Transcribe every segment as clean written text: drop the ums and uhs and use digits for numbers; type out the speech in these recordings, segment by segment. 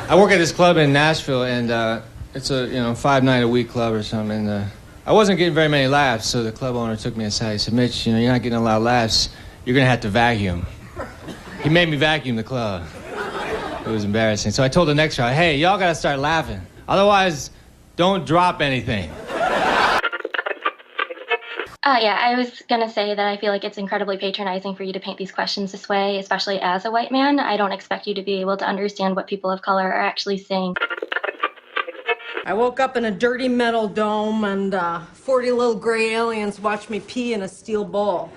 I work at this club in Nashville, and it's a 5-night-a-week club or something. And I wasn't getting very many laughs, so the club owner took me aside. He said, "Mitch, you're not getting a lot of laughs. You're gonna have to vacuum." He made me vacuum the club. It was embarrassing. So I told the next guy, "Hey, y'all gotta start laughing. Otherwise, don't drop anything." Yeah, I was going to say that I feel like it's incredibly patronizing for you to paint these questions this way, especially as a white man. I don't expect you to be able to understand what people of color are actually saying. I woke up in a dirty metal dome and 40 little gray aliens watched me pee in a steel bowl.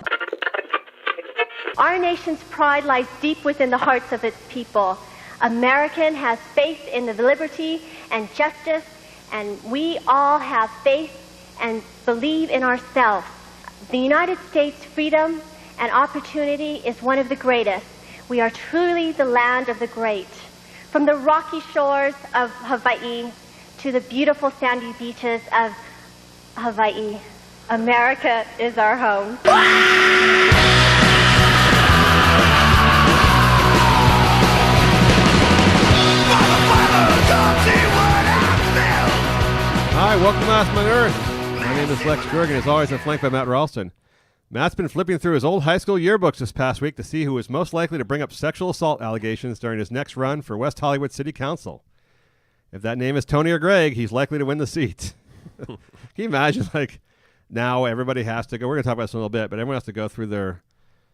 Our nation's pride lies deep within the hearts of its people. American has faith in the liberty and justice, and we all have faith and believe in ourselves. The United States' freedom and opportunity is one of the greatest. We are truly the land of the great. From the rocky shores of Hawaii to the beautiful sandy beaches of Hawaii, America is our home. Hi, welcome to Last Man on Earth. My name is Lex Jorgen. As always, I'm flanked by Matt Ralston. Matt's been flipping through his old high school yearbooks this past week to see who is most likely to bring up sexual assault allegations during his next run for West Hollywood City Council. If that name is Tony or Greg, he's likely to win the seat. Can you imagine, like, now everybody has to go, we're going to talk about this in a little bit, but everyone has to go through their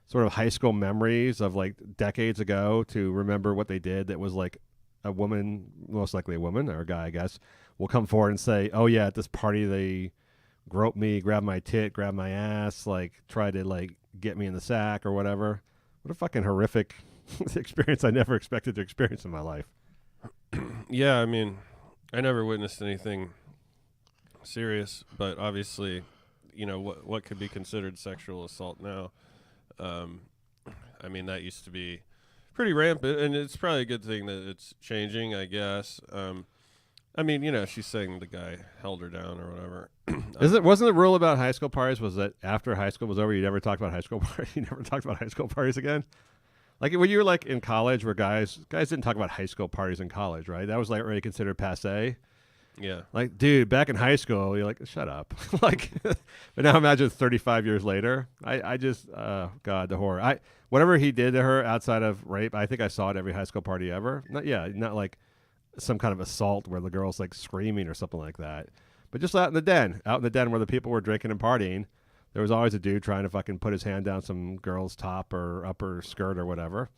sort of high school memories of, like, decades ago to remember what they did that was, like, a woman, most likely a woman, or a guy, I guess, will come forward and say, oh, yeah, at this party they groped me, grabbed my tit, grabbed my ass, like, tried to, like, get me in the sack or whatever. What a fucking horrific experience I never expected to experience in my life. Yeah, I mean, I never witnessed anything serious, but obviously, you know, what could be considered sexual assault now. I mean, that used to be pretty rampant, and it's probably a good thing that it's changing, I guess. I mean, you know, she's saying the guy held her down or whatever. Wasn't the rule about high school parties was that after high school was over, you never talked about high school parties? You never talked about high school parties again? Like when you were like in college where guys didn't talk about high school parties in college, right? That was like already considered passé. Yeah. Like, dude, back in high school, you're like, shut up. Like, but now imagine 35 years later. I just, God, the horror. Whatever he did to her outside of rape, I think I saw it every high school party ever. Not like some kind of assault where the girl's like screaming or something like that. But just out in the den where the people were drinking and partying, there was always a dude trying to fucking put his hand down some girl's top or upper skirt or whatever.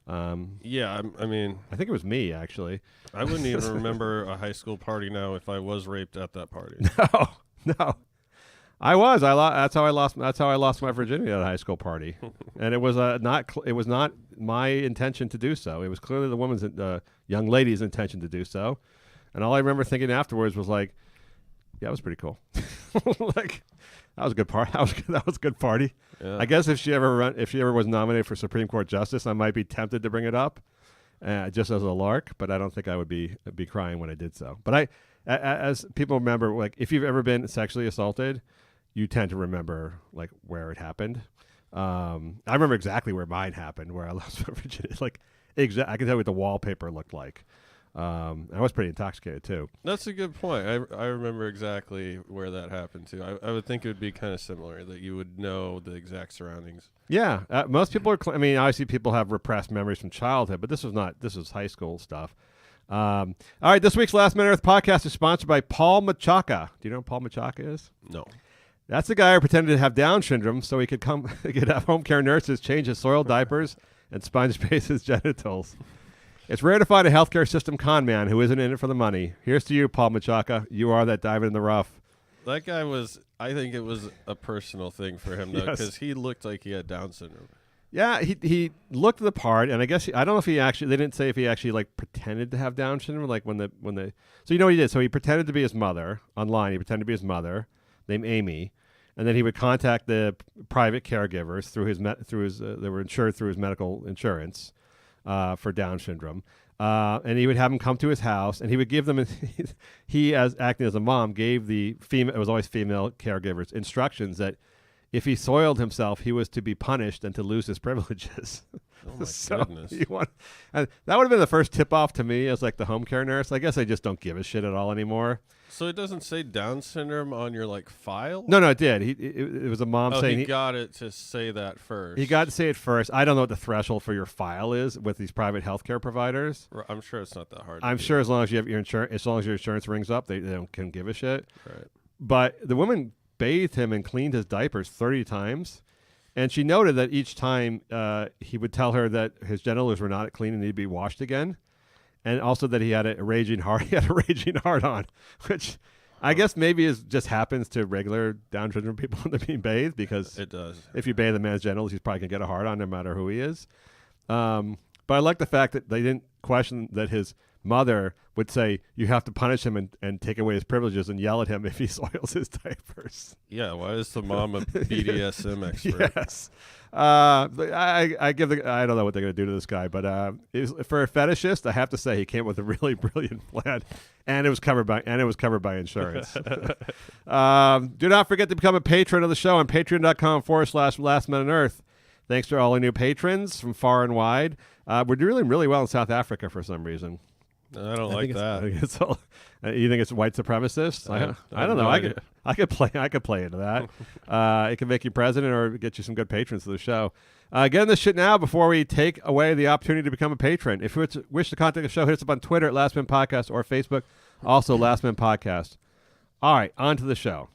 Yeah, I mean, I think it was me actually. I wouldn't even remember a high school party now if I was raped at that party. No, I was. That's how I lost my virginity at a high school party, and it was not my intention to do so. It was clearly the woman's, young lady's intention to do so, and all I remember thinking afterwards was like, yeah, it was pretty cool. Like, that was a good party. That was a good party. Yeah. I guess if she ever was nominated for Supreme Court Justice, I might be tempted to bring it up, just as a lark. But I don't think I would be crying when I did so. But as people remember, like if you've ever been sexually assaulted, you tend to remember like where it happened. I remember exactly where mine happened, where I lost my virginity. Like I can tell you what the wallpaper looked like. I was pretty intoxicated too. That's a good point. I remember exactly where that happened too. I would think it would be kind of similar, that you would know the exact surroundings. Yeah, most people are. I mean, obviously, people have repressed memories from childhood, but this was not. This was high school stuff. All right, this week's Last Man on Earth podcast is sponsored by Paul Machaca. Do you know what Paul Machaca is? No. That's the guy who pretended to have Down syndrome so he could have home care nurses change his soiled diapers and sponge paste his genitals. It's rare to find a healthcare system con man who isn't in it for the money. Here's to you, Paul Machaca. You are that diamond in the rough. That guy was, I think it was a personal thing for him, though, because Yes. he looked like he had Down syndrome. Yeah, he looked the part, and I guess I don't know if he actually. They didn't say if he actually like pretended to have Down syndrome, like when they. So you know what he did? So he pretended to be his mother online. He pretended to be his mother, named Amy, and then he would contact the private caregivers through his they were insured through his medical insurance for Down syndrome. And he would have them come to his house, and he would give them. He, as acting as a mom, gave the female. It was always female caregivers instructions that if he soiled himself, he was to be punished and to lose his privileges. Oh my goodness. That would have been the first tip-off to me as like the home care nurse. I guess I just don't give a shit at all anymore. So it doesn't say Down syndrome on your like file? No, it did. It was a mom saying he got it to say that first. He got to say it first. I don't know what the threshold for your file is with these private healthcare providers. I'm sure it's not that hard. I'm sure as long as you have your insurance, as long as your insurance rings up, they can give a shit. Right. But the woman bathed him and cleaned his diapers 30 times. And she noted that each time he would tell her that his genitals were not clean and need to be washed again. And also that he had a raging heart on, which I guess maybe just happens to regular Down syndrome people when they're being bathed, because it does. If you bathe a man's genitals, he's probably going to get a heart on no matter who he is. But I like the fact that they didn't question that his mother would say, you have to punish him and take away his privileges and yell at him if he soils his diapers. Yeah, why is the mom a BDSM expert? Yes. I don't know what they're going to do to this guy, but for a fetishist, I have to say he came with a really brilliant plan, and it was covered by insurance. Do not forget to become a patron of the show on patreon.com/Last Men on Earth. Thanks to all our new patrons from far and wide. We're doing really well in South Africa for some reason. I don't like that. You think it's white supremacists? I don't know. I could play into that. It can make you president or get you some good patrons to the show. Get in this shit now before we take away the opportunity to become a patron. If you wish to contact the show, hit us up on Twitter at Last Men Podcast or Facebook, also Last Men Podcast. All right, on to the show.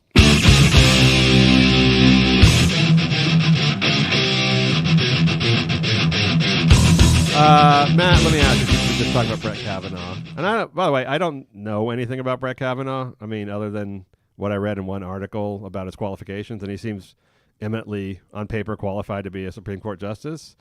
Matt, let me ask you, we just talked about Brett Kavanaugh. And by the way, I don't know anything about Brett Kavanaugh. I mean, other than what I read in one article about his qualifications, and he seems eminently, on paper, qualified to be a Supreme Court justice.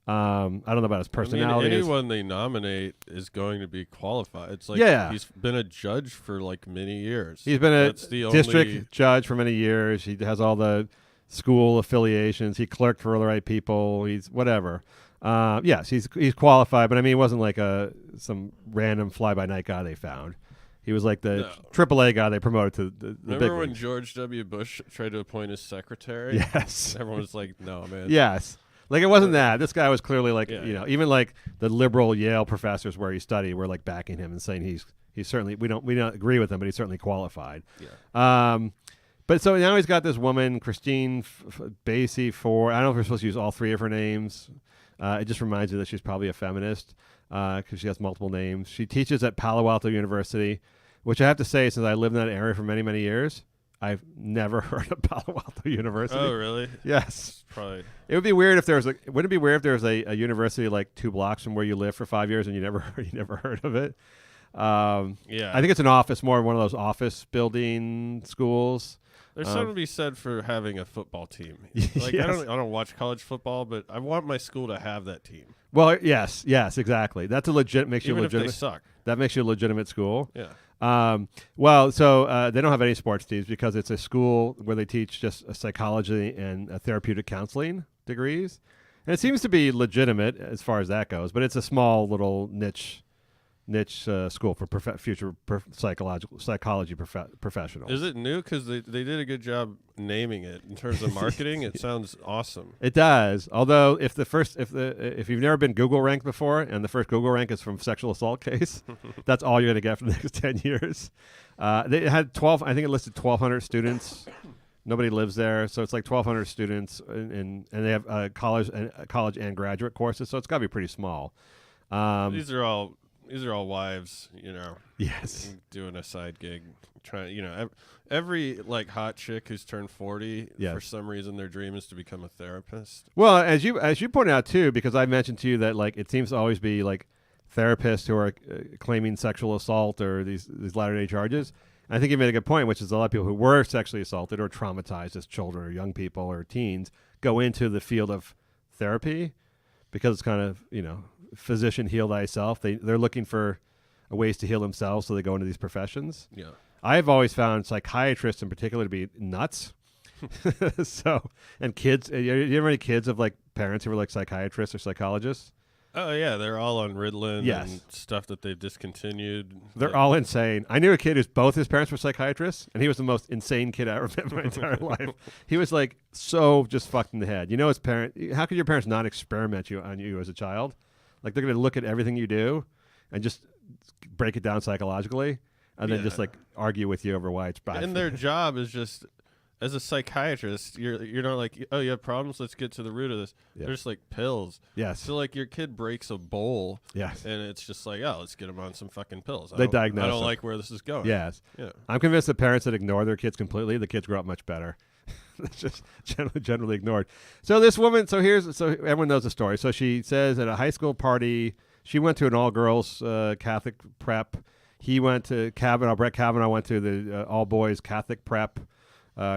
I don't know about his personality. Anyone they nominate is going to be qualified. It's like he's been a judge for like many years. He's been a district judge for many years. He has all the school affiliations. He clerked for the right people. He's whatever. Yes, he's qualified, but I mean, he wasn't like some random fly-by-night guy they found. He was like the AAA guy they promoted to the Remember big when leagues. George W. Bush tried to appoint his secretary? Yes. Everyone was like, no, man. Yes. Like, it wasn't that. This guy was clearly like, even like the liberal Yale professors where he studied were like backing him and saying he's certainly, we don't agree with him, but he's certainly qualified. Yeah. But so now he's got this woman, Christine Bassey Ford. I don't know if we're supposed to use all three of her names. It just reminds me that she's probably a feminist because she has multiple names. She teaches at Palo Alto University, which I have to say, since I lived in that area for many, many years, I've never heard of Palo Alto University. Oh, really? Yes. Probably. It would be weird if there was wouldn't it be weird if there was a university like 2 blocks from where you live for 5 years and you never heard of it? Yeah. I think it's an office, more one of those office building schools. There's something to be said for having a football team. Like Yes. I don't watch college football, but I want my school to have that team. Well, yes, exactly. That's makes you Even legitimate. if they suck. That makes you a legitimate school. Yeah. So they don't have any sports teams because it's a school where they teach just psychology and therapeutic counseling degrees, and it seems to be legitimate as far as that goes. But it's a small little niche school for future psychology professionals. Is it new? Because they did a good job naming it in terms of marketing. It sounds awesome. It does. Although if you've never been Google ranked before, and the first Google rank is from sexual assault case, that's all you're going to get for the next 10 years. They had 12. I think it listed 1,200 students. Nobody lives there, so it's like 1,200 students, and they have college and graduate courses. So it's got to be pretty small. These are all wives, Yes. doing a side gig, trying, every like hot chick who's turned 40, Yes. for some reason their dream is to become a therapist. Well, as you pointed out too, because I mentioned to you that like it seems to always be like therapists who are claiming sexual assault or these latter-day charges. And I think you made a good point, which is a lot of people who were sexually assaulted or traumatized as children or young people or teens go into the field of therapy because it's kind of physician heal thyself. They're looking for ways to heal themselves, so they go into these professions. Yeah. I've always found psychiatrists in particular to be nuts. And kids, you ever any kids of like parents who were like psychiatrists or psychologists? Oh yeah, they're all on Ritalin Yes. and stuff that they've discontinued. They're all insane. I knew a kid whose both his parents were psychiatrists, and he was the most insane kid I ever met in my entire life. He was like so just fucked in the head. You know, his parent. How could your parents not experiment on you as a child? Like they're going to look at everything you do and just break it down psychologically, and then just like argue with you over why it's bad. And their job is just, as a psychiatrist, you're not like, oh, you have problems, let's get to the root of this. Yeah. They're just like pills. Yes. So like your kid breaks a bowl. Yes. And it's just like, oh, let's get him on some fucking pills. They diagnose I don't them. like where this is going. Yes. Yeah. I'm convinced that parents that ignore their kids completely, the kids grow up much better. It's just generally ignored. So this woman, so everyone knows the story. So she says at a high school party, she went to an all-girls Catholic prep. He went to Kavanaugh. Brett Kavanaugh went to the all-boys Catholic prep,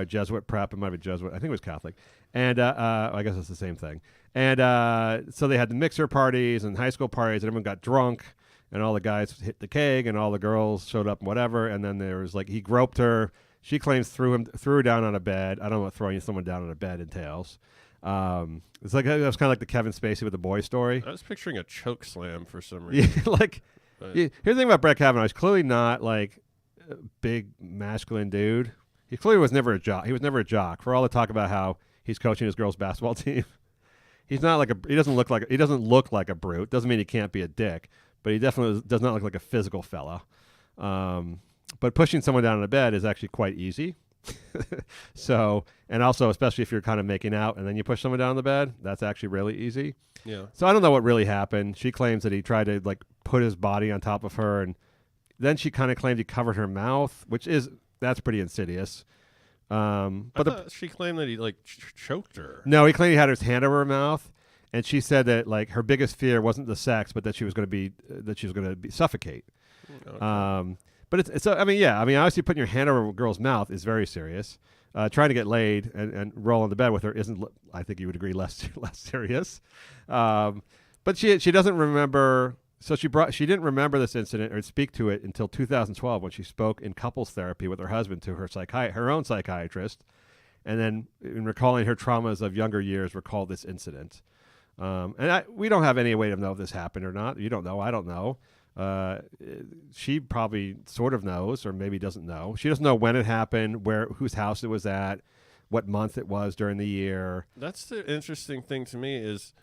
Jesuit prep. It might be Jesuit. I think it was Catholic. And I guess it's the same thing. And so they had the mixer parties and high school parties, and everyone got drunk, and all the guys hit the keg, and all the girls showed up and whatever. And then there was like, he groped her. She claims threw her down on a bed. I don't know what throwing someone down on a bed entails. It's like it was kind of like the Kevin Spacey with the boy story. I was picturing a choke slam for some reason. Yeah, like here's the thing about Brett Kavanaugh. He's clearly not like a big masculine dude. He clearly was never a jock. He was never a jock. For all the talk about how he's coaching his girls' basketball team, he's not like he doesn't look like a brute. Doesn't mean he can't be a dick, but he definitely does not look like a physical fella. But pushing someone down on a bed is actually quite easy. So, and also, especially if you're kind of making out and then you push someone down on the bed, that's actually really easy. Yeah. So I don't know what really happened. She claims that he tried to like put his body on top of her, and then she kind of claimed he covered her mouth, that's pretty insidious. But she claimed that he like choked her. No, he claimed he had his hand over her mouth, and she said that like her biggest fear wasn't the sex, but that she was going to suffocate. Okay. But it's so, I mean, obviously putting your hand over a girl's mouth is very serious. Trying to get laid and roll on the bed with her isn't, I think you would agree, less serious. But she doesn't remember. So she didn't remember this incident or speak to it until 2012 when she spoke in couples therapy with her husband to her own psychiatrist, and then in recalling her traumas of younger years, recalled this incident. And we don't have any way to know if this happened or not. You don't know. I don't know. She probably sort of knows, or maybe doesn't know. She doesn't know when it happened, whose house it was at, what month it was during the year. That's the interesting thing to me is,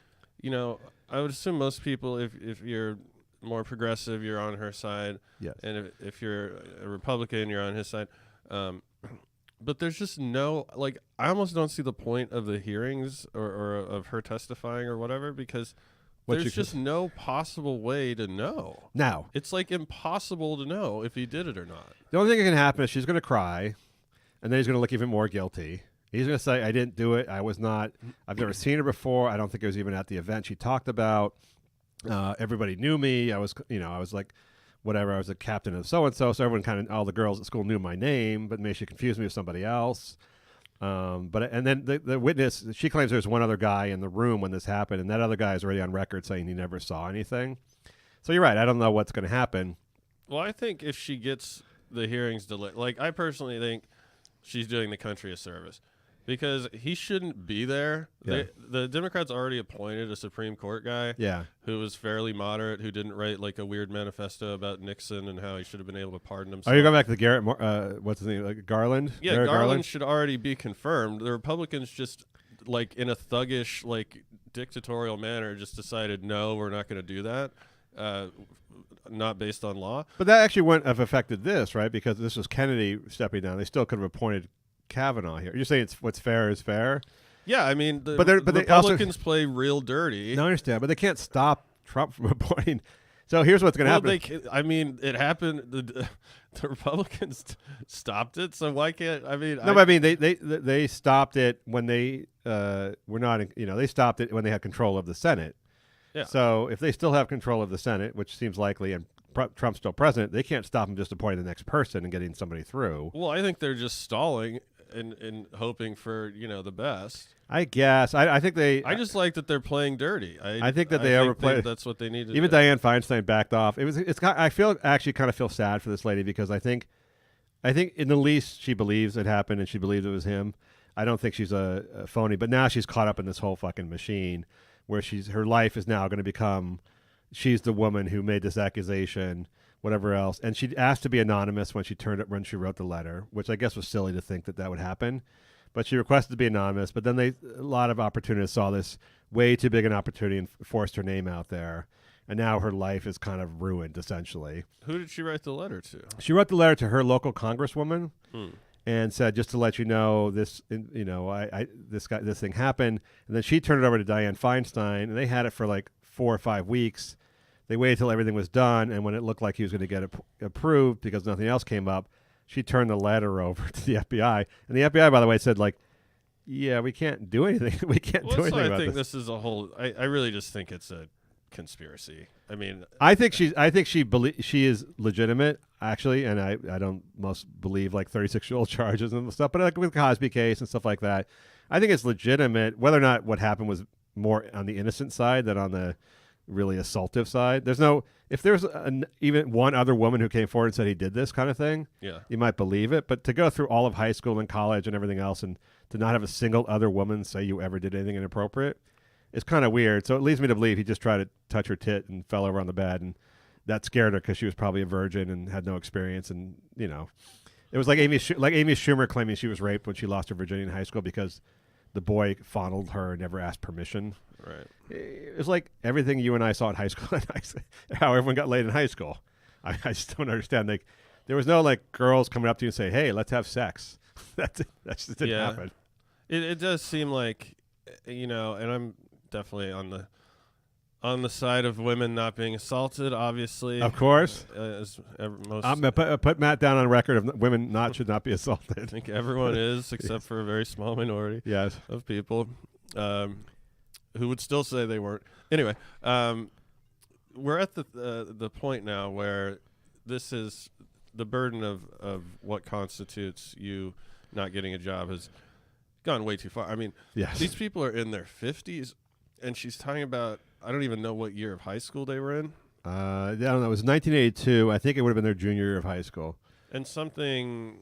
I would assume most people, if you're more progressive, you're on her side. Yes. And if you're a Republican, you're on his side. But there's just no, like, I almost don't see the point of the hearings or of her testifying or whatever, because there's just no possible way to know. Now, it's like impossible to know if he did it or not. The only thing that can happen is she's going to cry, and then he's going to look even more guilty. He's going to say, I didn't do it. I was not. I've never seen her before. I don't think I was even at the event she talked about. Everybody knew me. I was like, whatever. I was a captain of so-and-so. So everyone all the girls at school knew my name, but maybe she confused me with somebody else. And then the witness, she claims there's one other guy in the room when this happened, and that other guy is already on record saying he never saw anything. So you're right. I don't know what's going to happen. Well, I think if she gets the hearings delayed, like I personally think she's doing the country a service, because he shouldn't be there. Yeah. The Democrats already appointed a Supreme Court guy who was fairly moderate, who didn't write like a weird manifesto about Nixon and how he should have been able to pardon himself. Are you going back to the Garrett, what's his name, Garland? Yeah, Garrett Garland should already be confirmed. The Republicans just, like, in a thuggish, like, dictatorial manner just decided, no, we're not going to do that. Not based on law. But that actually wouldn't have affected this, right? Because this was Kennedy stepping down. They still could have appointed Kavanaugh here. You're saying what's fair is fair? Yeah, I mean, the they Republicans play real dirty. No, I understand, but they can't stop Trump from appointing. So here's what's going to happen. I mean, it happened. The Republicans stopped it, so why can't? I mean, but I mean, they stopped it when they were not. They stopped it when they had control of the Senate. Yeah. So if they still have control of the Senate, which seems likely, and Trump's still president, they can't stop him just appointing the next person and getting somebody through. Well, I think they're just stalling and hoping for the best. I guess. I think they. I just like that they're playing dirty. I think that they overplayed. That's what they need to Even do. Dianne Feinstein backed off. I kind of feel sad for this lady, because I think in the least she believes it happened and she believes it was him. I don't think she's a phony, but now she's caught up in this whole fucking machine. where her life is now going to become, she's the woman who made this accusation, whatever else. And she asked to be anonymous when she wrote the letter, which I guess was silly to think that would happen. But she requested to be anonymous. But then a lot of opportunists saw this way too big an opportunity and forced her name out there. And now her life is kind of ruined, essentially. Who did she write the letter to? She wrote the letter to her local congresswoman and said, just to let you know, this thing happened. And then she turned it over to Dianne Feinstein, and they had it for like 4 or 5 weeks. They waited till everything was done, and when it looked like he was going to get approved because nothing else came up, she turned the letter over to the FBI. And the FBI, by the way, said, like, yeah, we can't do anything. We can't do anything about this. I think this is a whole... I really just think it's a conspiracy. I mean... I think she is legitimate, actually, and I don't most believe, like, 36-year-old charges and stuff, but like with the Cosby case and stuff like that, I think it's legitimate, whether or not what happened was more on the innocent side than on the really assaultive side. If there's even one other woman who came forward and said he did this kind of thing, you might believe it. But to go through all of high school and college and everything else and to not have a single other woman say you ever did anything inappropriate is kind of weird. So it leads me to believe he just tried to touch her tit and fell over on the bed, and that scared her because she was probably a virgin and had no experience. And it was like Amy Schumer claiming she was raped when she lost her virginity in high school because the boy fondled her and never asked permission. Right. It was like everything you and I saw at high school, how everyone got laid in high school. I just don't understand. Like, there was no like girls coming up to you and say, "Hey, let's have sex." That just didn't happen. It does seem like, and I'm definitely on the side of women not being assaulted. Obviously, of course. I'm gonna put Matt down on record of women should not be assaulted. I think everyone is, except for a very small minority. Yes. Of people. Who would still say they weren't. Anyway, we're at the point now where this is the burden of what constitutes you not getting a job has gone way too far. I mean, these people are in their 50s, and she's talking about, I don't even know what year of high school they were in. I don't know. It was 1982. I think it would have been their junior year of high school. And something,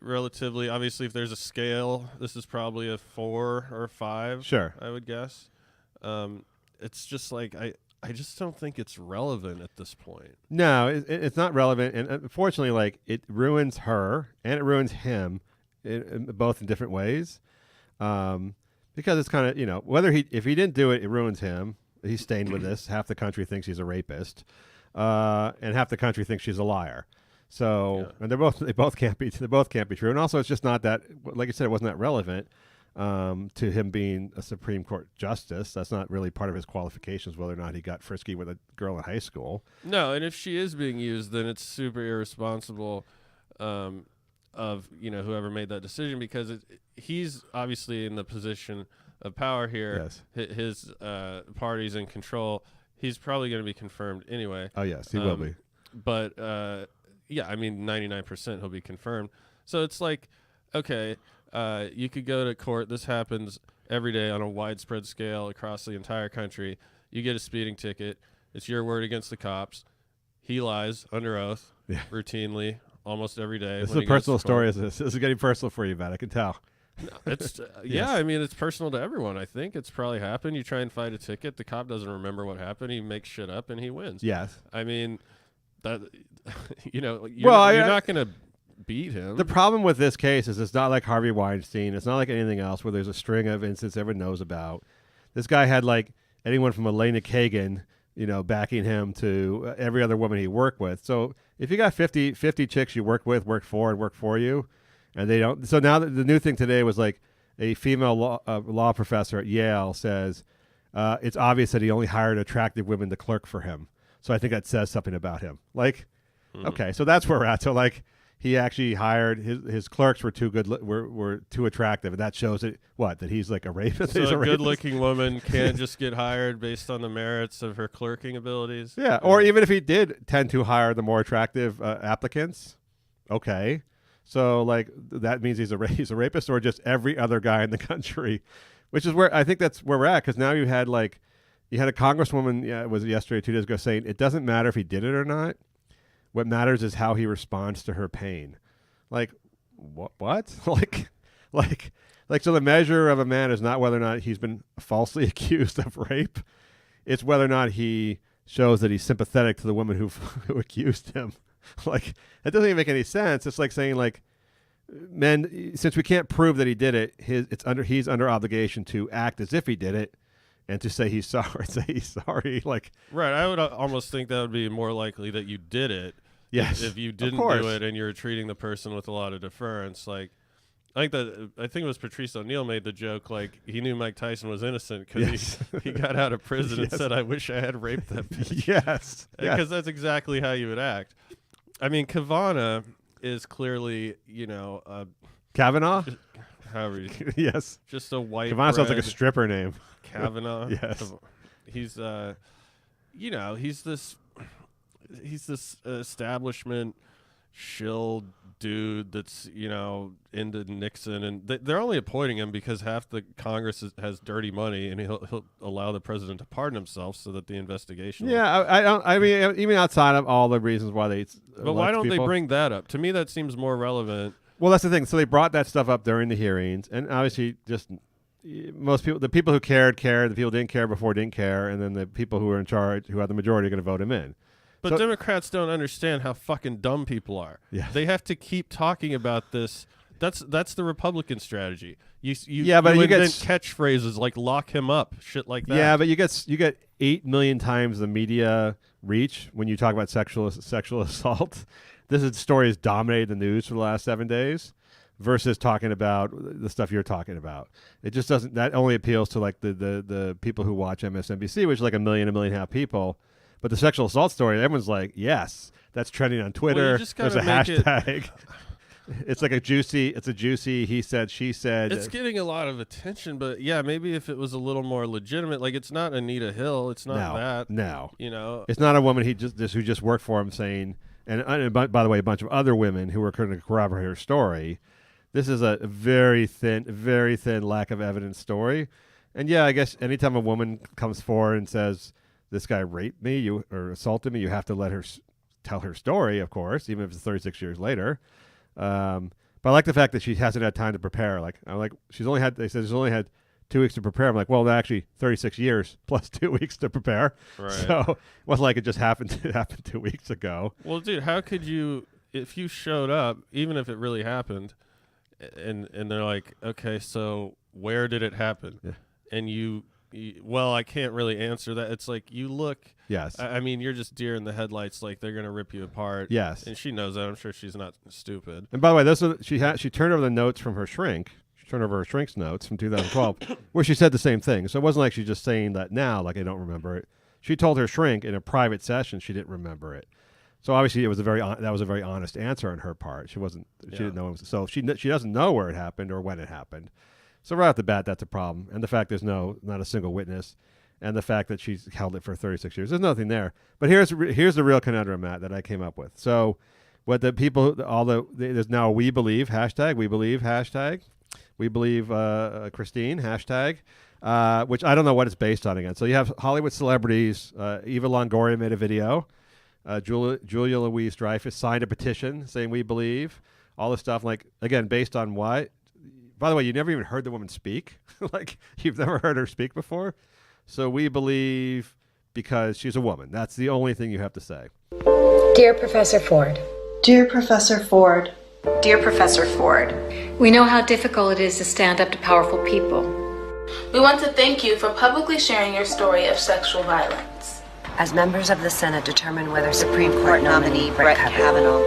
relatively, obviously, if there's a scale, this is probably a 4 or 5. Sure, I would guess. It's just like I just don't think it's relevant at this point. No, it's not relevant, and unfortunately, like, it ruins her and it ruins him, both in different ways. Because it's kind of whether if he didn't do it, it ruins him. He's stained with this. Half the country thinks he's a rapist, and half the country thinks she's a liar. So, and they both can't be true. And also, it's just not that, like you said, it wasn't that relevant to him being a Supreme Court justice. That's not really part of his qualifications, whether or not he got frisky with a girl in high school. No, and if she is being used, then it's super irresponsible of whoever made that decision, because he's obviously in the position of power here. Yes. His party's in control. He's probably going to be confirmed anyway. Oh yes, he will be. But. Yeah, I mean, 99% he'll be confirmed. So it's like, okay, you could go to court. This happens every day on a widespread scale across the entire country. You get a speeding ticket. It's your word against the cops. He lies under oath routinely almost every day. This is a personal story. This is getting personal for you, Matt. I can tell. No, it's I mean, it's personal to everyone. I think it's probably happened. You try and fight a ticket. The cop doesn't remember what happened. He makes shit up and he wins. Yes. I mean... That you're not going to beat him. The problem with this case is it's not like Harvey Weinstein. It's not like anything else where there's a string of incidents everyone knows about. This guy had like anyone from Elena Kagan, backing him to every other woman he worked with. So if you got 50 chicks you worked with, worked for you, and they don't. So now the new thing today was like a female law professor at Yale says it's obvious that he only hired attractive women to clerk for him. So I think that says something about him. Like, okay, so that's where we're at. So like, he actually hired his clerks were too good, were too attractive, and that shows that he's like a rapist. So he's a good-looking woman can't just get hired based on the merits of her clerking abilities. Yeah, or even if he did tend to hire the more attractive applicants, okay. So like that means he's a rapist, or just every other guy in the country, which is where I think that's where we're at. Because now you had a congresswoman, was it yesterday, 2 days ago, saying it doesn't matter if he did it or not. What matters is how he responds to her pain. Like, what? like Like, so the measure of a man is not whether or not he's been falsely accused of rape. It's whether or not he shows that he's sympathetic to the woman who accused him. Like, that doesn't even make any sense. It's like saying, like, men, since we can't prove that he did it, he's under obligation to act as if he did it and to say he's sorry. Say he's sorry. Like, right. I would almost think that would be more likely that you did it. Yes, if you didn't do it and you're treating the person with a lot of deference, like I think it was Patrice O'Neill made the joke, like he knew Mike Tyson was innocent because he got out of prison and said, "I wish I had raped that bitch." Yes, because that's exactly how you would act. I mean, Kavanaugh is clearly, Kavanaugh. However, yes, just a white. Kavanaugh sounds like a stripper name. Kavanaugh. Yes, he's he's this establishment shill dude that's into Nixon, and they're only appointing him because half the Congress has dirty money, and he'll allow the president to pardon himself so that the investigation. Yeah, I mean, even outside of all the reasons why they. But why don't they bring that up? To me, that seems more relevant. Well, that's the thing. So they brought that stuff up during the hearings, and obviously, just most people, the people who cared, the people who didn't care before didn't care, and then the people who are in charge, who have the majority, are going to vote him in. But Democrats don't understand how fucking dumb people are. Yeah. They have to keep talking about this. That's the Republican strategy. You invent catchphrases like "lock him up," shit like that. Yeah, but you get 8 million times the media reach when you talk about sexual assault. This story has dominated the news for the last 7 days, versus talking about the stuff you're talking about. It just doesn't. That only appeals to like the people who watch MSNBC, which is like 1.5 million people. But the sexual assault story, everyone's like, yes, that's trending on Twitter. There's a hashtag. It's like a juicy he said, she said. It's getting a lot of attention, but yeah, maybe if it was a little more legitimate, like it's not Anita Hill, it's not that. No. It's not a woman who just worked for him saying, and by the way, a bunch of other women who were going to corroborate her story. This is a very thin lack of evidence story. And yeah, I guess anytime a woman comes forward and says, this guy raped me or assaulted me, you have to let her tell her story, of course, even if it's 36 years later. But I like the fact that she hasn't had time to prepare. They said she's only had 2 weeks to prepare. I'm like, well, actually 36 years plus 2 weeks to prepare. Right. So it wasn't like it just happened 2 weeks ago. Well, dude, how could you, if you showed up, even if it really happened, and they're like, okay, so where did it happen? Yeah. And well, I can't really answer that. It's like you look. Yes. I mean, you're just deer in the headlights. Like they're gonna rip you apart. Yes. And she knows that. I'm sure she's not stupid. And by the way, she turned over the notes from her shrink. She turned over her shrink's notes from 2012, where she said the same thing. So it wasn't like she's just saying that now, like I don't remember it. She told her shrink in a private session she didn't remember it. So obviously that was a very honest answer on her part. She didn't know. So she doesn't know where it happened or when it happened. So right off the bat, that's a problem. And the fact there's not a single witness, and the fact that she's held it for 36 years, there's nothing there. But here's the real conundrum, Matt, that I came up with. So what the people, there's now a We Believe hashtag, We Believe Christine hashtag, which I don't know what it's based on again. So you have Hollywood celebrities. Eva Longoria made a video. Julia Louis-Dreyfus signed a petition saying We Believe. All this stuff, like, again, based on what? By the way, you never even heard the woman speak. Like, you've never heard her speak before. So We Believe because she's a woman. That's the only thing you have to say. Dear Professor Ford. Dear Professor Ford. Dear Professor Ford. We know how difficult it is to stand up to powerful people. We want to thank you for publicly sharing your story of sexual violence. As members of the Senate determine whether Supreme Court nominee Brett Kavanaugh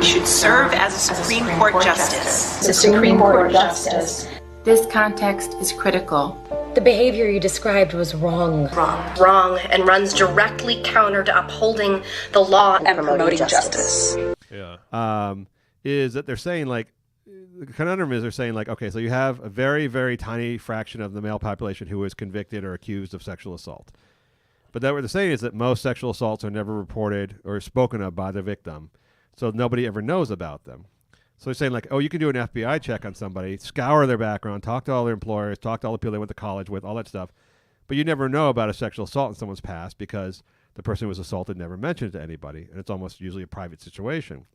should serve as a Supreme Court Justice. The Supreme Court Justice. This context is critical. The behavior you described was wrong. Wrong, and runs directly counter to upholding the law and promoting justice. Yeah. Is that they're saying, like, the conundrum is they're saying, like, okay, so you have a very, very tiny fraction of the male population who is convicted or accused of sexual assault. But what they're saying is that most sexual assaults are never reported or spoken of by the victim, so nobody ever knows about them. So they're saying, like, oh, you can do an FBI check on somebody, scour their background, talk to all their employers, talk to all the people they went to college with, all that stuff, but you never know about a sexual assault in someone's past because the person who was assaulted never mentioned it to anybody, and it's almost usually a private situation.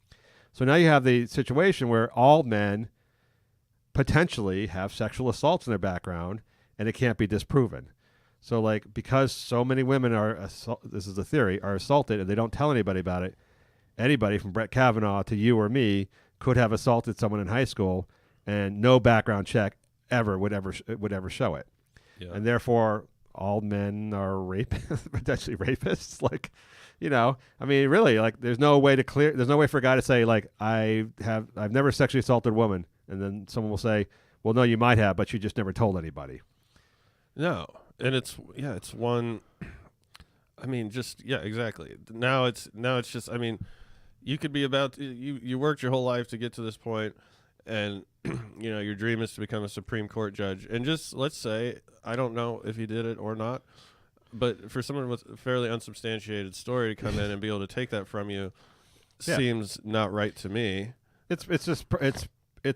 So now you have the situation where all men potentially have sexual assaults in their background, and it can't be disproven. So, like, because so many women this is the theory, are assaulted and they don't tell anybody about it, anybody from Brett Kavanaugh to you or me could have assaulted someone in high school, and no background check would ever show it. Yeah. And therefore, all men are potentially rapists. Like, you know, I mean, really, like, there's no way for a guy to say, like, I've never sexually assaulted a woman, and then someone will say, well, no, you might have, but you just never told anybody. No, and it's one. I mean, exactly. Now it's just. I mean, you could be you worked your whole life to get to this point, and you know your dream is to become a Supreme Court judge. And just let's say, I don't know if he did it or not, but for someone with a fairly unsubstantiated story to come in and be able to take that from you seems not right to me. It's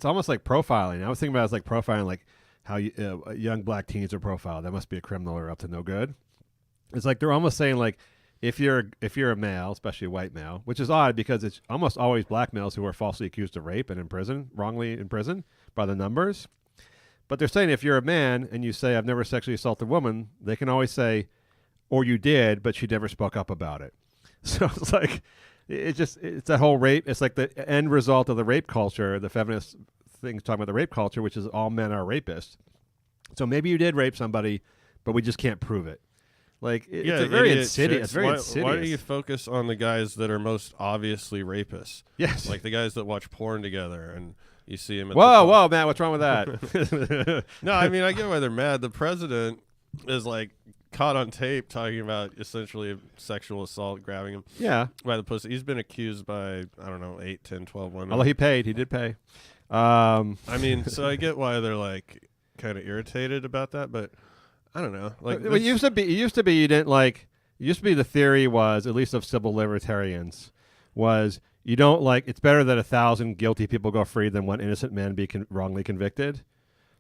almost like profiling. I was thinking about it as like profiling, like how young black teens are profiled. That must be a criminal or up to no good. It's like they're almost saying, like, if you're a male, especially a white male, which is odd because it's almost always black males who are falsely accused of rape and wrongly in prison by the numbers. But they're saying if you're a man and you say, I've never sexually assaulted a woman, they can always say, or you did, but she never spoke up about it. So it's like, it's that whole rape. It's like the end result of the rape culture, the feminist things talking about the rape culture, which is all men are rapists. So maybe you did rape somebody, but we just can't prove it. Like, it's very insidious. Why do you focus on the guys that are most obviously rapists? Yes. Like the guys that watch porn together and you see them. Whoa, Matt, what's wrong with that? No, I mean, I get why they're mad. The president is like caught on tape talking about essentially sexual assault, grabbing him by the pussy. He's been accused by, I don't know, 8, 10, 12 women. Although he did pay. I mean, so I get why they're like kind of irritated about that, but I don't know. Like, it used to be you didn't like. It used to be the theory was, at least of civil libertarians, was you don't like. It's better that 1,000 guilty people go free than one innocent man be wrongly convicted.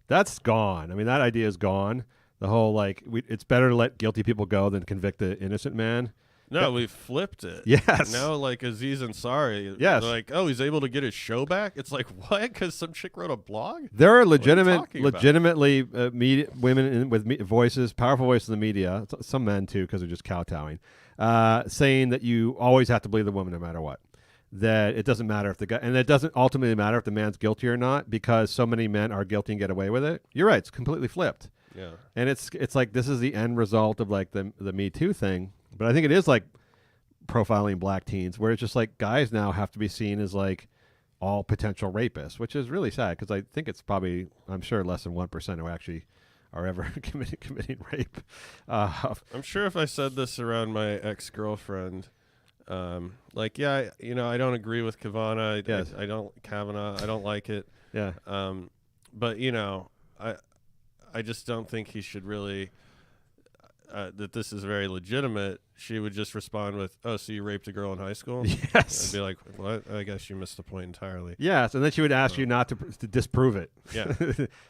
That's gone. I mean, that idea is gone. The whole like, it's better to let guilty people go than convict the innocent man. No, we flipped it. Yes. Now, like, Aziz Ansari, yes. They're like, oh, he's able to get his show back? It's like, what? Because some chick wrote a blog? There are legitimately women with voices, powerful voices in the media, some men too, because they're just kowtowing, saying that you always have to believe the woman no matter what. That it doesn't matter if the guy, and it doesn't ultimately matter if the man's guilty or not, because so many men are guilty and get away with it. You're right. It's completely flipped. Yeah. And it's like this is the end result of like the Me Too thing. But I think it is like profiling black teens, where it's just like guys now have to be seen as like all potential rapists, which is really sad because I think it's probably, I'm sure, less than 1% who actually are ever committing rape. I'm sure if I said this around my ex-girlfriend, like, yeah, you know, I don't agree with Kavanaugh. Yes. I don't like it. Yeah. But you know, I just don't think he should really. That this is very legitimate. She would just respond with, "Oh, so you raped a girl in high school?" Yes. I'd be like, "What? I guess you missed the point entirely." Yes, and then she would ask you not to disprove it. Yeah.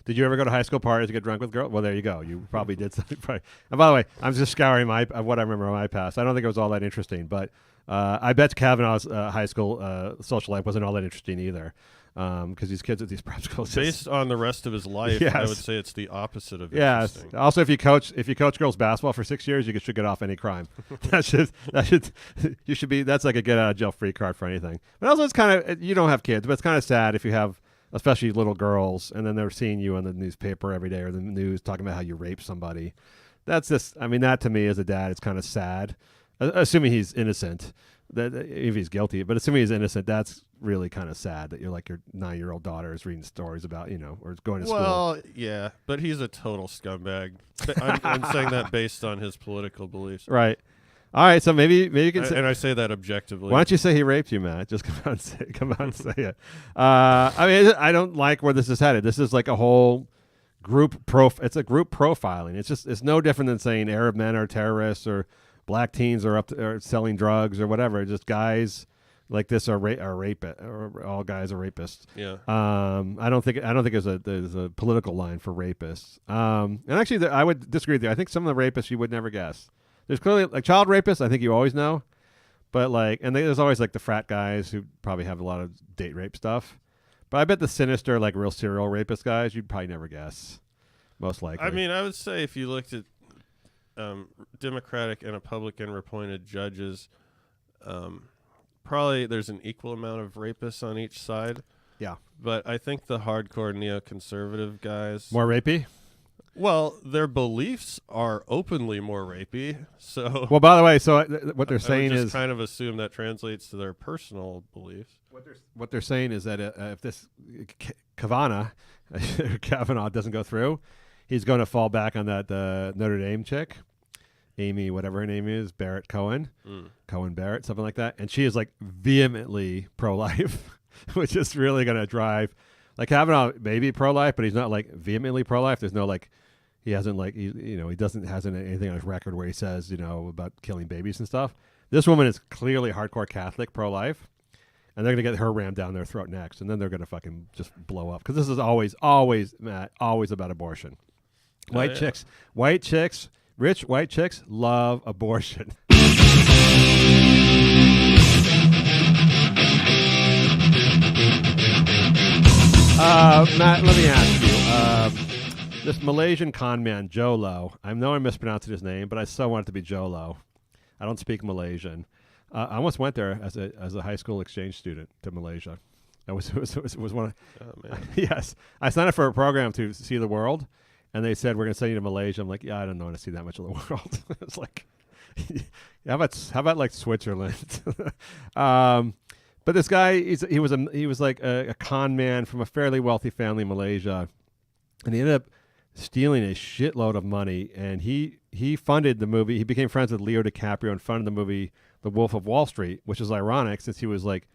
Did you ever go to high school parties to get drunk with girls? Well, there you go. You probably did something. And by the way, I'm just scouring what I remember of my past. I don't think it was all that interesting, but I bet Kavanaugh's high school social life wasn't all that interesting either. Because these kids at these prep schools, based on the rest of his life, yes. I would say it's the opposite of yes. interesting. Also, if you coach girls basketball for 6 years, you should get off any crime. That's like a get out of jail free card for anything. But also, it's kind of, you don't have kids, but it's kind of sad if you have, especially little girls, and then they're seeing you in the newspaper every day or the news talking about how you raped somebody. That's just, I mean, that to me as a dad, it's kind of sad, assuming he's innocent. That if he's guilty, but assuming he's innocent, that's really kind of sad that you're like your 9-year-old daughter is reading stories about, you know, or going to school. Well, yeah, but he's a total scumbag. I'm saying that based on his political beliefs. Right. All right. So maybe you can say, and I say that objectively. Why don't you say he raped you, Matt? Just come out and say it. I mean, I don't like where this is headed. This is like a whole it's a group profiling. It's no different than saying Arab men are terrorists or black teens are selling drugs or whatever. Just guys like this are rapists, or all guys are rapists. Yeah. I don't think there's a political line for rapists. And actually, I would disagree with you. I think some of the rapists you would never guess. There's clearly like child rapists. I think you always know, but like, and there's always like the frat guys who probably have a lot of date rape stuff. But I bet the sinister, like real serial rapist guys, you'd probably never guess. Most likely. I mean, I would say if you looked at Democratic and Republican appointed judges, probably there's an equal amount of rapists on each side. Yeah. But I think the hardcore neoconservative guys... More rapey? Well, their beliefs are openly more rapey. So, well, by the way, so what they're saying is is kind of assume that translates to their personal beliefs. What they're saying is that if this Kavanaugh doesn't go through, he's going to fall back on that Notre Dame chick, Amy, whatever her name is, Barrett Cohen, Cohen Barrett, something like that, and she is like vehemently pro-life, which is really going to drive. Like Kavanaugh may be pro-life, but he's not like vehemently pro-life. There's no like. He hasn't hasn't anything on his record where he says, about killing babies and stuff. This woman is clearly hardcore Catholic, pro-life, and they're going to get her rammed down their throat next, and then they're going to fucking just blow up. Because this is always, Matt, always about abortion. White chicks, rich white chicks love abortion. Matt, let me ask you. This Malaysian con man, Jolo, I know I'm mispronouncing his name, but I still want it to be Jolo. I don't speak Malaysian. I almost went there as a high school exchange student to Malaysia. It was one of... Oh, man. Yes. I signed up for a program to see the world, and they said, we're going to send you to Malaysia. I'm like, yeah, I don't want to see that much of the world. It's like, how about like Switzerland? But this guy, he was like a con man from a fairly wealthy family in Malaysia, and he ended up stealing a shitload of money, and he funded the movie. He became friends with Leo DiCaprio and funded the movie The Wolf of Wall Street, which is ironic since he was like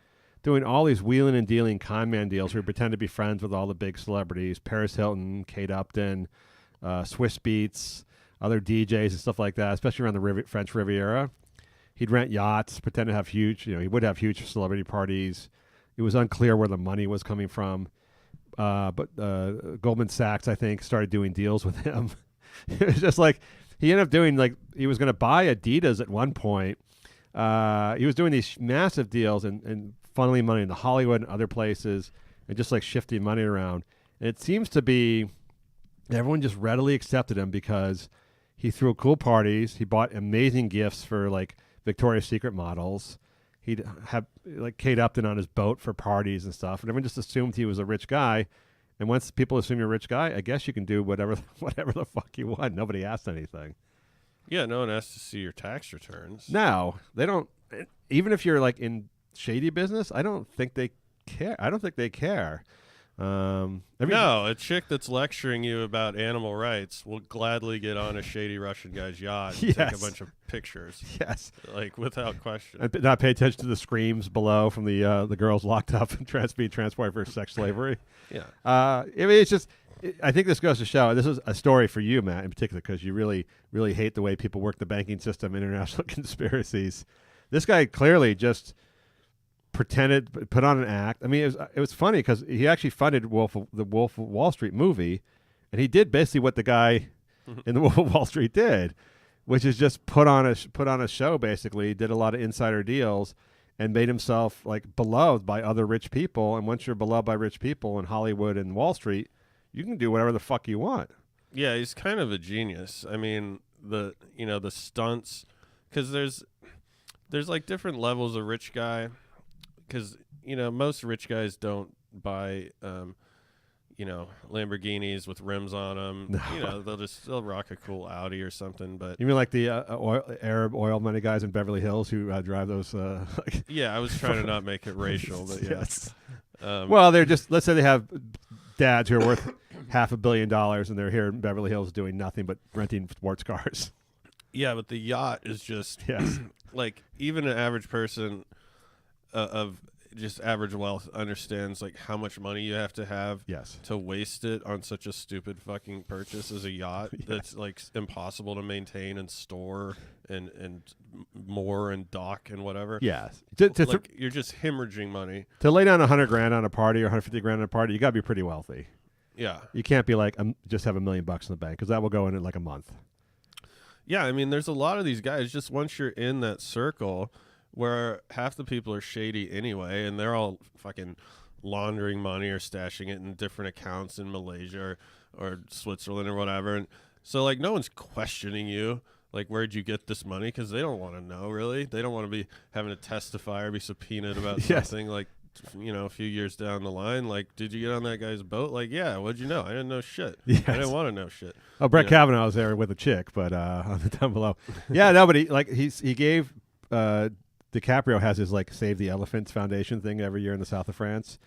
doing all these wheeling and dealing con man deals where he pretended to be friends with all the big celebrities, Paris Hilton, Kate Upton, Swiss Beats, other DJs and stuff like that, especially around the French Riviera. He'd rent yachts, pretend to have huge, he would have huge celebrity parties. It was unclear where the money was coming from. But Goldman Sachs, I think, started doing deals with him. It was just like he ended up doing he was going to buy Adidas at one point. He was doing these massive deals and funneling money into Hollywood and other places and just like shifting money around. And it seems to be everyone just readily accepted him because he threw cool parties. He bought amazing gifts for like Victoria's Secret models. He'd have like Kate Upton on his boat for parties and stuff, and everyone just assumed he was a rich guy. And once people assume you're a rich guy, I guess you can do whatever the fuck you want. Nobody asked anything. Yeah, no one asked to see your tax returns. No, they don't. Even if you're like in shady business, I don't think they care. No, a chick that's lecturing you about animal rights will gladly get on a shady Russian guy's yacht and take a bunch of pictures. Yes. Like, without question. And not pay attention to the screams below from the girls locked up and being transported for sex slavery. Yeah. I mean, it's just... I think this goes to show, this is a story for you, Matt, in particular, because you really, really hate the way people work the banking system, international conspiracies. This guy clearly just... put on an act. I mean, it was funny because he actually funded the Wolf of Wall Street movie, and he did basically what the guy in the Wolf of Wall Street did, which is just put on a show. Basically, did a lot of insider deals and made himself like beloved by other rich people. And once you're beloved by rich people in Hollywood and Wall Street, you can do whatever the fuck you want. Yeah, he's kind of a genius. I mean, the stunts, because there's like different levels of rich guy. Because, most rich guys don't buy, Lamborghinis with rims on them. No. They'll rock a cool Audi or something. But you mean like the Arab oil money guys in Beverly Hills who drive those? Yeah, I was trying to not make it racial, but yes. Well, they're just, let's say they have dads who are worth $500 million and they're here in Beverly Hills doing nothing but renting sports cars. Yeah, but the yacht is just like even an average person of just average wealth understands like how much money you have to have to waste it on such a stupid fucking purchase as a yacht that's like impossible to maintain and store and moor and dock and whatever. Yes. You're just hemorrhaging money. To lay down $100,000 on a party or $150,000 on a party, you got to be pretty wealthy. Yeah. You can't be like, just have $1 million in the bank because that will go in like a month. Yeah, I mean, there's a lot of these guys just once you're in that circle where half the people are shady anyway, and they're all fucking laundering money or stashing it in different accounts in Malaysia or Switzerland or whatever. And so, like, no one's questioning you. Like, where'd you get this money? Because they don't want to know, really. They don't want to be having to testify or be subpoenaed about something, like, a few years down the line. Like, did you get on that guy's boat? Like, yeah, what'd you know? I didn't know shit. Yes. I didn't want to know shit. Oh, Brett Kavanaugh was there with a chick, but on the down below. Yeah, no, but he gave DiCaprio has his, like, Save the Elephants Foundation thing every year in the south of France,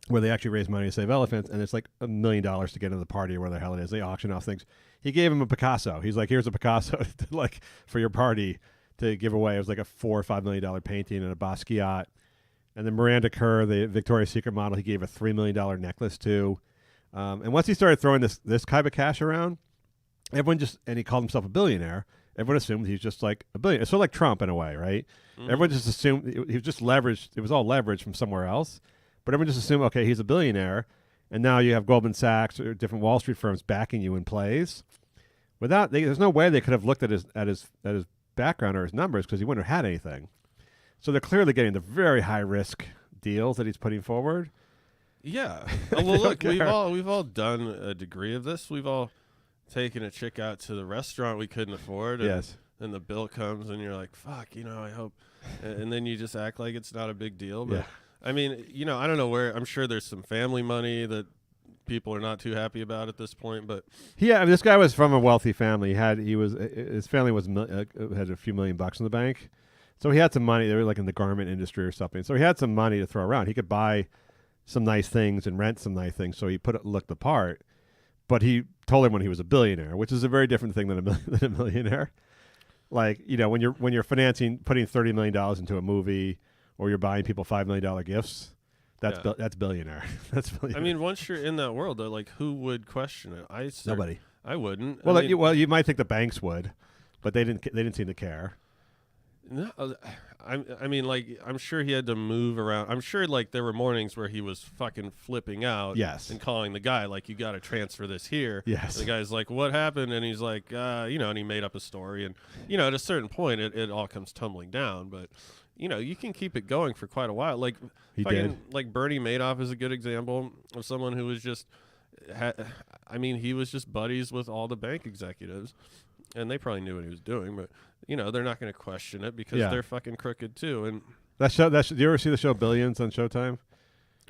where they actually raise money to save elephants, and it's like $1 million to get into the party or where the hell it is. They auction off things. He gave him a Picasso. He's like, here's a Picasso like for your party to give away. It was like a $4 or $5 million painting and a Basquiat. And then Miranda Kerr, the Victoria's Secret model, he gave a $3 million necklace to. And once he started throwing this kind of cash around, and he called himself a billionaire, everyone assumed he's just like a billionaire. It's sort of like Trump in a way, right? Mm-hmm. Everyone just assumed he was just leveraged. It was all leveraged from somewhere else. But everyone just assumed, okay, he's a billionaire. And now you have Goldman Sachs or different Wall Street firms backing you in plays. There's no way they could have looked at his background or his numbers because he wouldn't have had anything. So they're clearly getting the very high risk deals that he's putting forward. Yeah. Well, look, we've all done a degree of this. We've all taken a chick out to the restaurant we couldn't afford. And, yes. And the bill comes, and you're like, "Fuck," I hope. And then you just act like it's not a big deal. But I mean, I don't know where. I'm sure there's some family money that people are not too happy about at this point, but this guy was from a wealthy family. His family had a few $1 million in the bank, so he had some money. They were like in the garment industry or something, so he had some money to throw around. He could buy some nice things and rent some nice things, so he looked the part. But he told everyone he was a billionaire, which is a very different thing than a millionaire. Like, when you're putting $30 million into a movie, or you're buying people $5 million gifts. That's billionaire. That's billionaire. I mean, once you're in that world, though, like, who would question it? Nobody. I wouldn't. Well, you might think the banks would, but they didn't seem to care. No, I mean, like, I'm sure he had to move around. I'm sure, like, there were mornings where he was fucking flipping out. Yes. And calling the guy, like, you got to transfer this here. Yes. And the guy's like, what happened? And he's like, and he made up a story. And, at a certain point, it all comes tumbling down. But, you can keep it going for quite a while. Like, he did. Like, Bernie Madoff is a good example of someone who was just, he was just buddies with all the bank executives. And they probably knew what he was doing, but they're not going to question it because they're fucking crooked too. And do you ever see the show Billions on Showtime?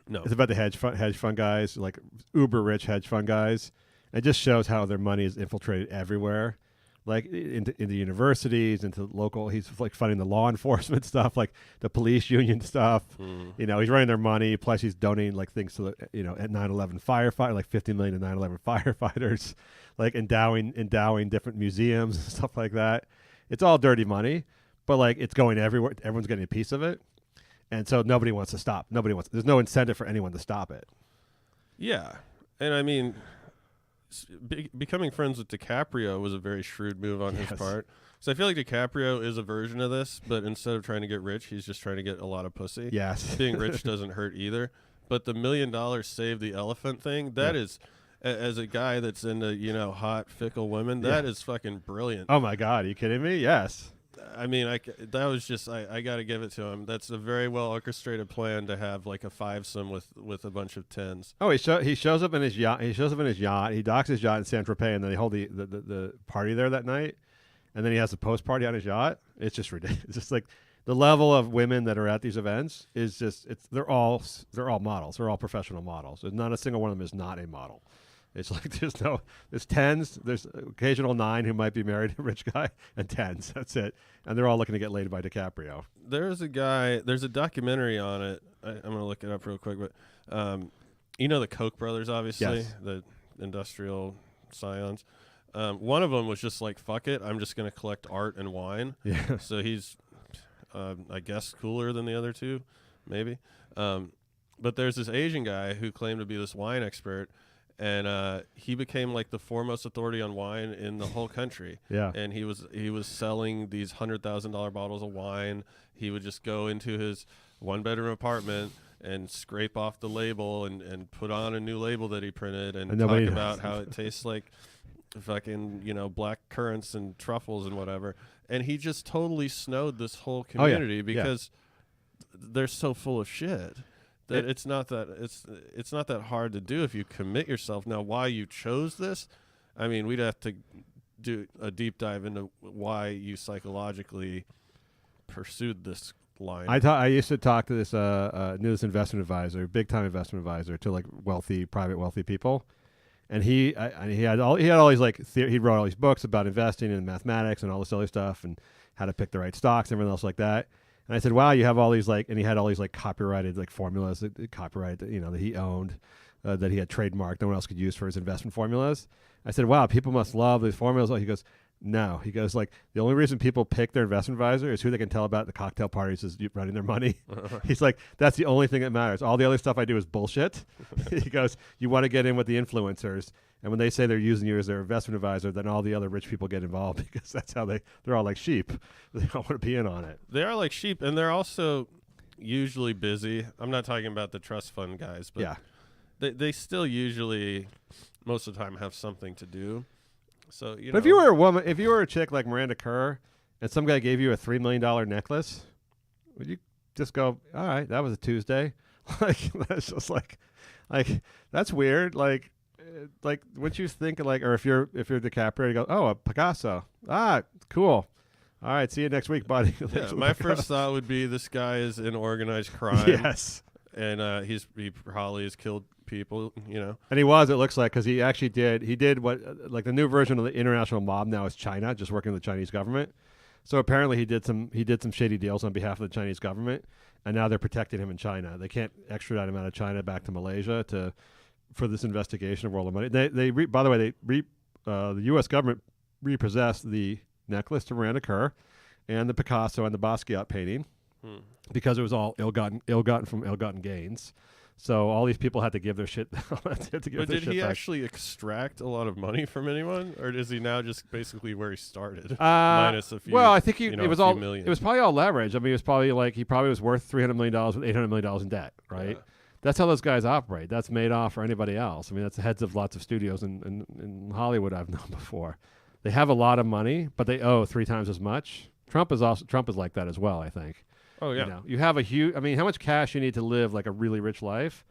No, it's about the hedge fund guys, like uber rich hedge fund guys. It just shows how their money is infiltrated everywhere, like into universities, into local. He's like funding the law enforcement stuff, like the police union stuff. He's running their money. Plus, he's donating like things to the at 9/11 firefighter, like $50 million to 9/11 firefighters. Like endowing different museums and stuff like that. It's all dirty money, but like it's going everywhere. Everyone's getting a piece of it, and so nobody wants to stop. There's no incentive for anyone to stop it. Yeah, and I mean, becoming friends with DiCaprio was a very shrewd move on his part. So I feel like DiCaprio is a version of this, but instead of trying to get rich, he's just trying to get a lot of pussy. Yes, being rich doesn't hurt either. But the $1 million save the elephant thing, that is. As a guy that's into, hot, fickle women, that is fucking brilliant. Oh, my God. Are you kidding me? Yes. I mean, that was just, I got to give it to him. That's a very well orchestrated plan to have, like, a fivesome with a bunch of tens. Oh, he shows up in his yacht. He docks his yacht in Saint-Tropez, and then they hold the party there that night. And then he has a post-party on his yacht. It's just ridiculous. It's just like the level of women that are at these events is just, they're all models. They're all professional models. There's not a single one of them is not a model. It's like there's tens, there's occasional 9 who might be married to a rich guy, and tens. That's it. And they're all looking to get laid by DiCaprio. There's a documentary on it. I'm going to look it up real quick, but the Koch brothers, obviously, yes. The industrial scions. One of them was just like, fuck it, I'm just going to collect art and wine. Yeah. So he's, I guess, cooler than the other two, maybe. But there's this Asian guy who claimed to be this wine expert. And he became like the foremost authority on wine in the whole country. Yeah. And he was selling these $100,000 bottles of wine. He would just go into his 1-bedroom apartment and scrape off the label and put on a new label that he printed and talk about how it tastes like fucking, black currants and truffles and whatever. And he just totally snowed this whole community because they're so full of shit that it's not that hard to do if you commit yourself. Now, why you chose this, I mean, we'd have to do a deep dive into why you psychologically pursued this line. I used to talk to this news investment advisor, big time investment advisor to like private wealthy people, and he had all these like he wrote all these books about investing and mathematics and all this other stuff and how to pick the right stocks and everything else like that. And I said, wow, you have all these like, and he had all these like copyrighted like formulas that copyrighted, that he owned, that he had trademarked. No one else could use for his investment formulas. I said, wow, people must love these formulas. He goes, no. He goes, like, the only reason people pick their investment advisor is who they can tell about at the cocktail parties is running their money. He's like, that's the only thing that matters. All the other stuff I do is bullshit. He goes, you want to get in with the influencers. And when they say they're using you as their investment advisor, then all the other rich people get involved because that's how they're all like sheep. They all want to be in on it. They are like sheep, and they're also usually busy. I'm not talking about the trust fund guys, but they still usually most of the time have something to do. So But if you were a woman, if you were a chick like Miranda Kerr, and some guy gave you a $3 million necklace, would you just go, all right, that was a Tuesday? Like that's just like that's weird. Like what you think like, or if you're DiCaprio, you go, oh, a Picasso. Ah, cool. All right, see you next week, buddy. Yeah, my first thought would be this guy is in organized crime. Yes, and he probably has killed people, And he was, it looks like, because he actually did. He did what, like the new version of the international mob now is China, just working with the Chinese government. So apparently he did some shady deals on behalf of the Chinese government, and now they're protecting him in China. They can't extradite him out of China back to Malaysia for this investigation of World of Money. By the way, the U.S. government repossessed the necklace to Miranda Kerr and the Picasso and the Basquiat painting because it was all ill-gotten gains. So all these people had to give their shit. But did he actually extract a lot of money from anyone, or is he now just basically where he started, minus a few? Well, I think it was all million? It was probably all leverage. I mean, it was probably like he probably was worth $300 million with $800 million in debt, right? Yeah. That's how those guys operate. That's Madoff or anybody else. I mean, that's the heads of lots of studios in Hollywood I've known before. They have a lot of money, but they owe 3 times as much. Trump is like that as well, I think. Oh, yeah. You have a huge, I mean, how much cash you need to live like a really rich life?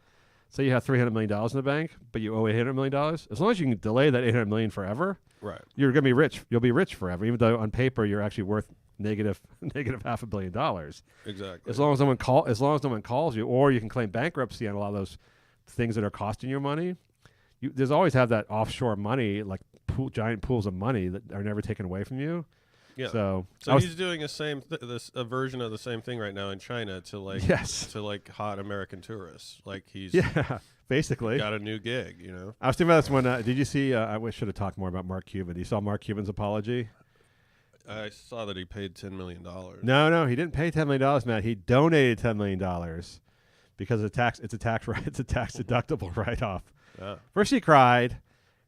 Say you have $300 million in the bank, but you owe $800 million. As long as you can delay that $800 million forever, right, you're going to be rich. You'll be rich forever, even though on paper you're actually worth negative $500 million. Exactly. As long as no one calls you, or you can claim bankruptcy on a lot of those things that are costing you money. There's always have that offshore money, like giant pools of money that are never taken away from you. Yeah. So he's doing a version of the same thing right now in China to hot American tourists. Like he's basically got a new gig. I was thinking about this one. Did you see? I should have talked more about Mark Cuban. You saw Mark Cuban's apology? I saw that he paid $10 million. No, he didn't pay $10 million, Matt. He donated $10 million because it's a tax deductible write-off. Yeah. First he cried.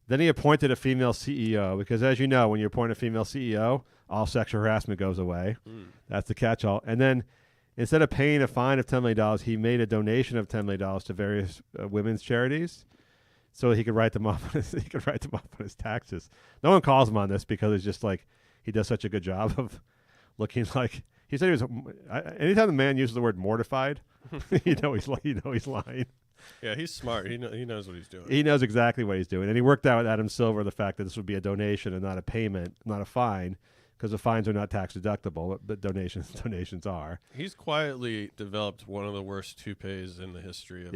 Then he appointed a female CEO because, as you know, when you appoint a female CEO, all sexual harassment goes away. That's the catch-all. And then instead of paying a fine of $10 million, he made a donation of $10 million to various women's charities so he could write them off. He could write them off on his taxes. No one calls him on this because it's just like he does such a good job of looking like he said he was. Anytime the man uses the word mortified, he's lying. Yeah, he's smart. He knows what he's doing. He knows exactly what he's doing. And he worked out with Adam Silver the fact that this would be a donation and not a payment, not a fine, because the fines are not tax deductible, but donations are. He's quietly developed one of the worst toupees in the history of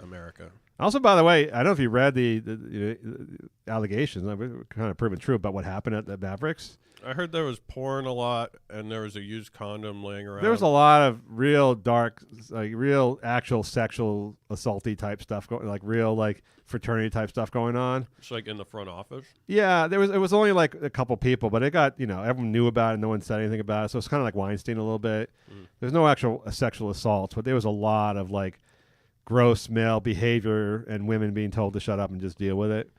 America. Also, by the way, I don't know if you read the allegations. Kind of proven true about what happened at the Mavericks. I heard there was porn a lot, and there was a used condom laying around. There was a lot of real dark, real actual sexual assaulty type stuff going, real fraternity type stuff going on. It's like in the front office. Yeah, it was only like a couple people, but it got everyone knew about it. No one said anything about it, so it's kind of like Weinstein a little bit. There's no actual sexual assaults, but there was a lot of gross male behavior and women being told to shut up and just deal with it.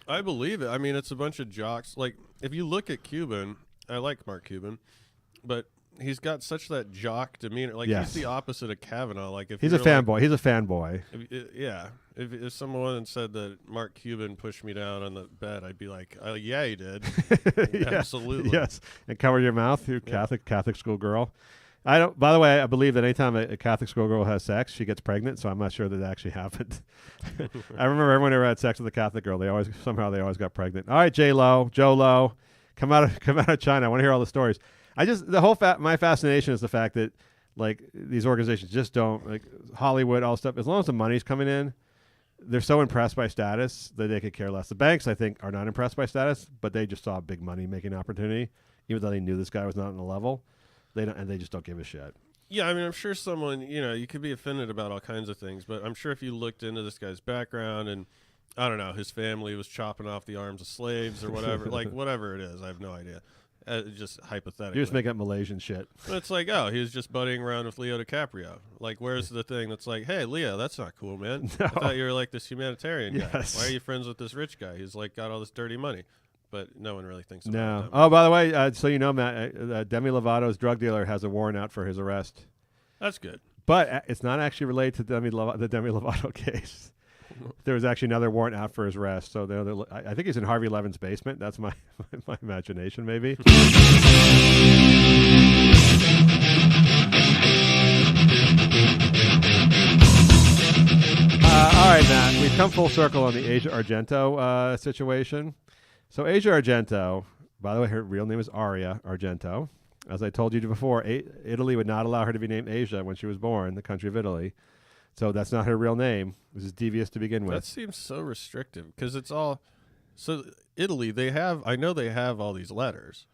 I believe it. I mean, it's a bunch of jocks. Like, if you look at Cuban, I like Mark Cuban, but he's got such that jock demeanor. Like, he's the opposite of Kavanaugh. Like, if he's a fanboy. He's a fanboy. If someone said that Mark Cuban pushed me down on the bed, I'd be like, yeah, he did. Absolutely. Yes. And cover your mouth, you Catholic school girl. I don't. By the way, I believe that anytime a Catholic schoolgirl has sex, she gets pregnant. So I'm not sure that actually happened. I remember everyone who had sex with a Catholic girl, they always got pregnant. All right, Joe Lo, come out of China. I want to hear all the stories. My fascination is the fact that like these organizations just don't like Hollywood, all stuff. As long as the money's coming in, they're so impressed by status that they could care less. The banks, I think, are not impressed by status, but they just saw a big money making opportunity, even though they knew this guy was not on the level. They just don't give a shit. Yeah, I mean, I'm sure someone, you could be offended about all kinds of things, but I'm sure if you looked into this guy's background and, I don't know, his family was chopping off the arms of slaves or whatever, like whatever it is, I have no idea. Just hypothetically. You just make up Malaysian shit. But it's like, oh, he was just buddying around with Leo DiCaprio. Like, where's the thing that's like, hey, Leo, that's not cool, man. No. I thought you were like this humanitarian guy. Yes. Why are you friends with this rich guy? He's like got all this dirty money. But no one really thinks about that. Oh, by the way, so you know, Matt, Demi Lovato's drug dealer has a warrant out for his arrest. That's good. But it's not actually related to the Demi Lovato case. There was actually another warrant out for his arrest. So I think he's in Harvey Levin's basement. That's my imagination, maybe. All right, Matt. We've come full circle on the Asia Argento situation. So Asia Argento, by the way, her real name is Aria Argento. As I told you before, Italy would not allow her to be named Asia when she was born, the country of Italy. So that's not her real name. This is devious to begin with. That seems so restrictive because it's all. So Italy, I know they have all these letters.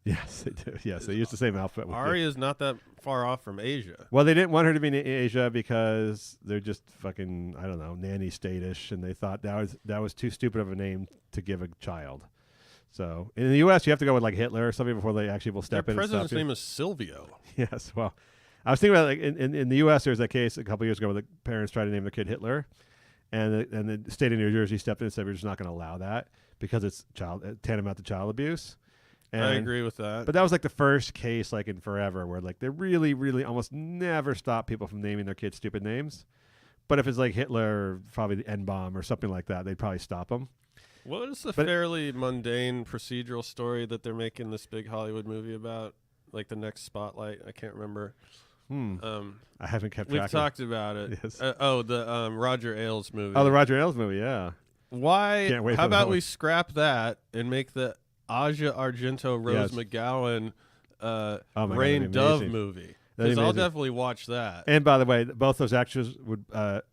Yes, they do. Yes, they use the same alphabet. Aria is not that far off from Asia. Well, they didn't want her to be in Asia because they're just fucking, I don't know, nanny state-ish, and they thought that was too stupid of a name to give a child. So in the U.S., you have to go with like Hitler or something before they actually will step in. Their and stop president's you. name is Silvio. Yes, well, I was thinking about like in the U.S. There's a case a couple years ago where the parents tried to name their kid Hitler, and the state of New Jersey stepped in and said we're just not going to allow that because it's tantamount to child abuse. And, I agree with that. But that was like the first case like in forever where like they really, really almost never stop people from naming their kids stupid names. But if it's like Hitler or probably the N-bomb or something like that, they'd probably stop them. What is the fairly mundane procedural story that they're making this big Hollywood movie about? Like the next Spotlight? I can't remember. I haven't kept track. We've talked about it. Yes. The Roger Ailes movie. Oh, the Roger Ailes movie, yeah. Why? Can't wait how for that about one. we scrap that and make the Aja Argento Rose McGowan Rain Dove movie? Because I'll definitely watch that. And by the way, both those actors would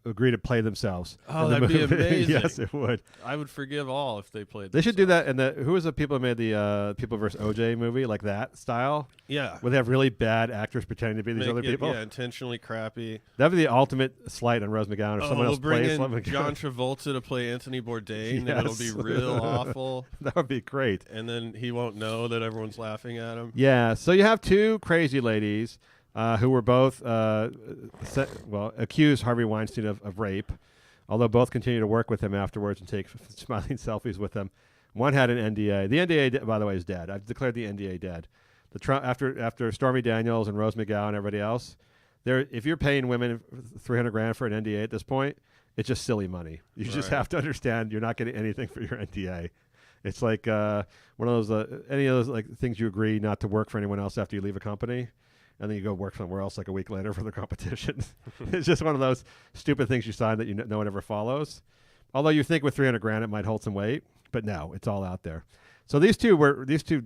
agree to play themselves. Oh, that'd be amazing. Yes, it would. I would forgive all if they played. They should do that. And who was the people who made the People vs. OJ movie, like that style? Yeah. Where they have really bad actors pretending to be these other people? Yeah, intentionally crappy. That would be the ultimate slight on Rose McGowan if someone else plays We'll bring in John Travolta to play Anthony Bourdain, and it'll be real awful. That would be great. And then he won't know that everyone's laughing at him. Yeah, so you have two crazy ladies who were both accused Harvey Weinstein of rape, although both continue to work with him afterwards and take smiling selfies with him. One had an NDA. The NDA, by the way, is dead. I've declared the NDA dead. After Stormy Daniels and Rose McGowan and everybody else, if you're paying women $300,000 for an NDA at this point, it's just silly money. You just have to understand you're not getting anything for your NDA. It's like one of those any of those like things you agree not to work for anyone else after you leave a company. And then you go work somewhere else like a week later for the competition. It's just one of those stupid things you sign that no one ever follows. Although you think with $300,000 it might hold some weight, but no, it's all out there. So these two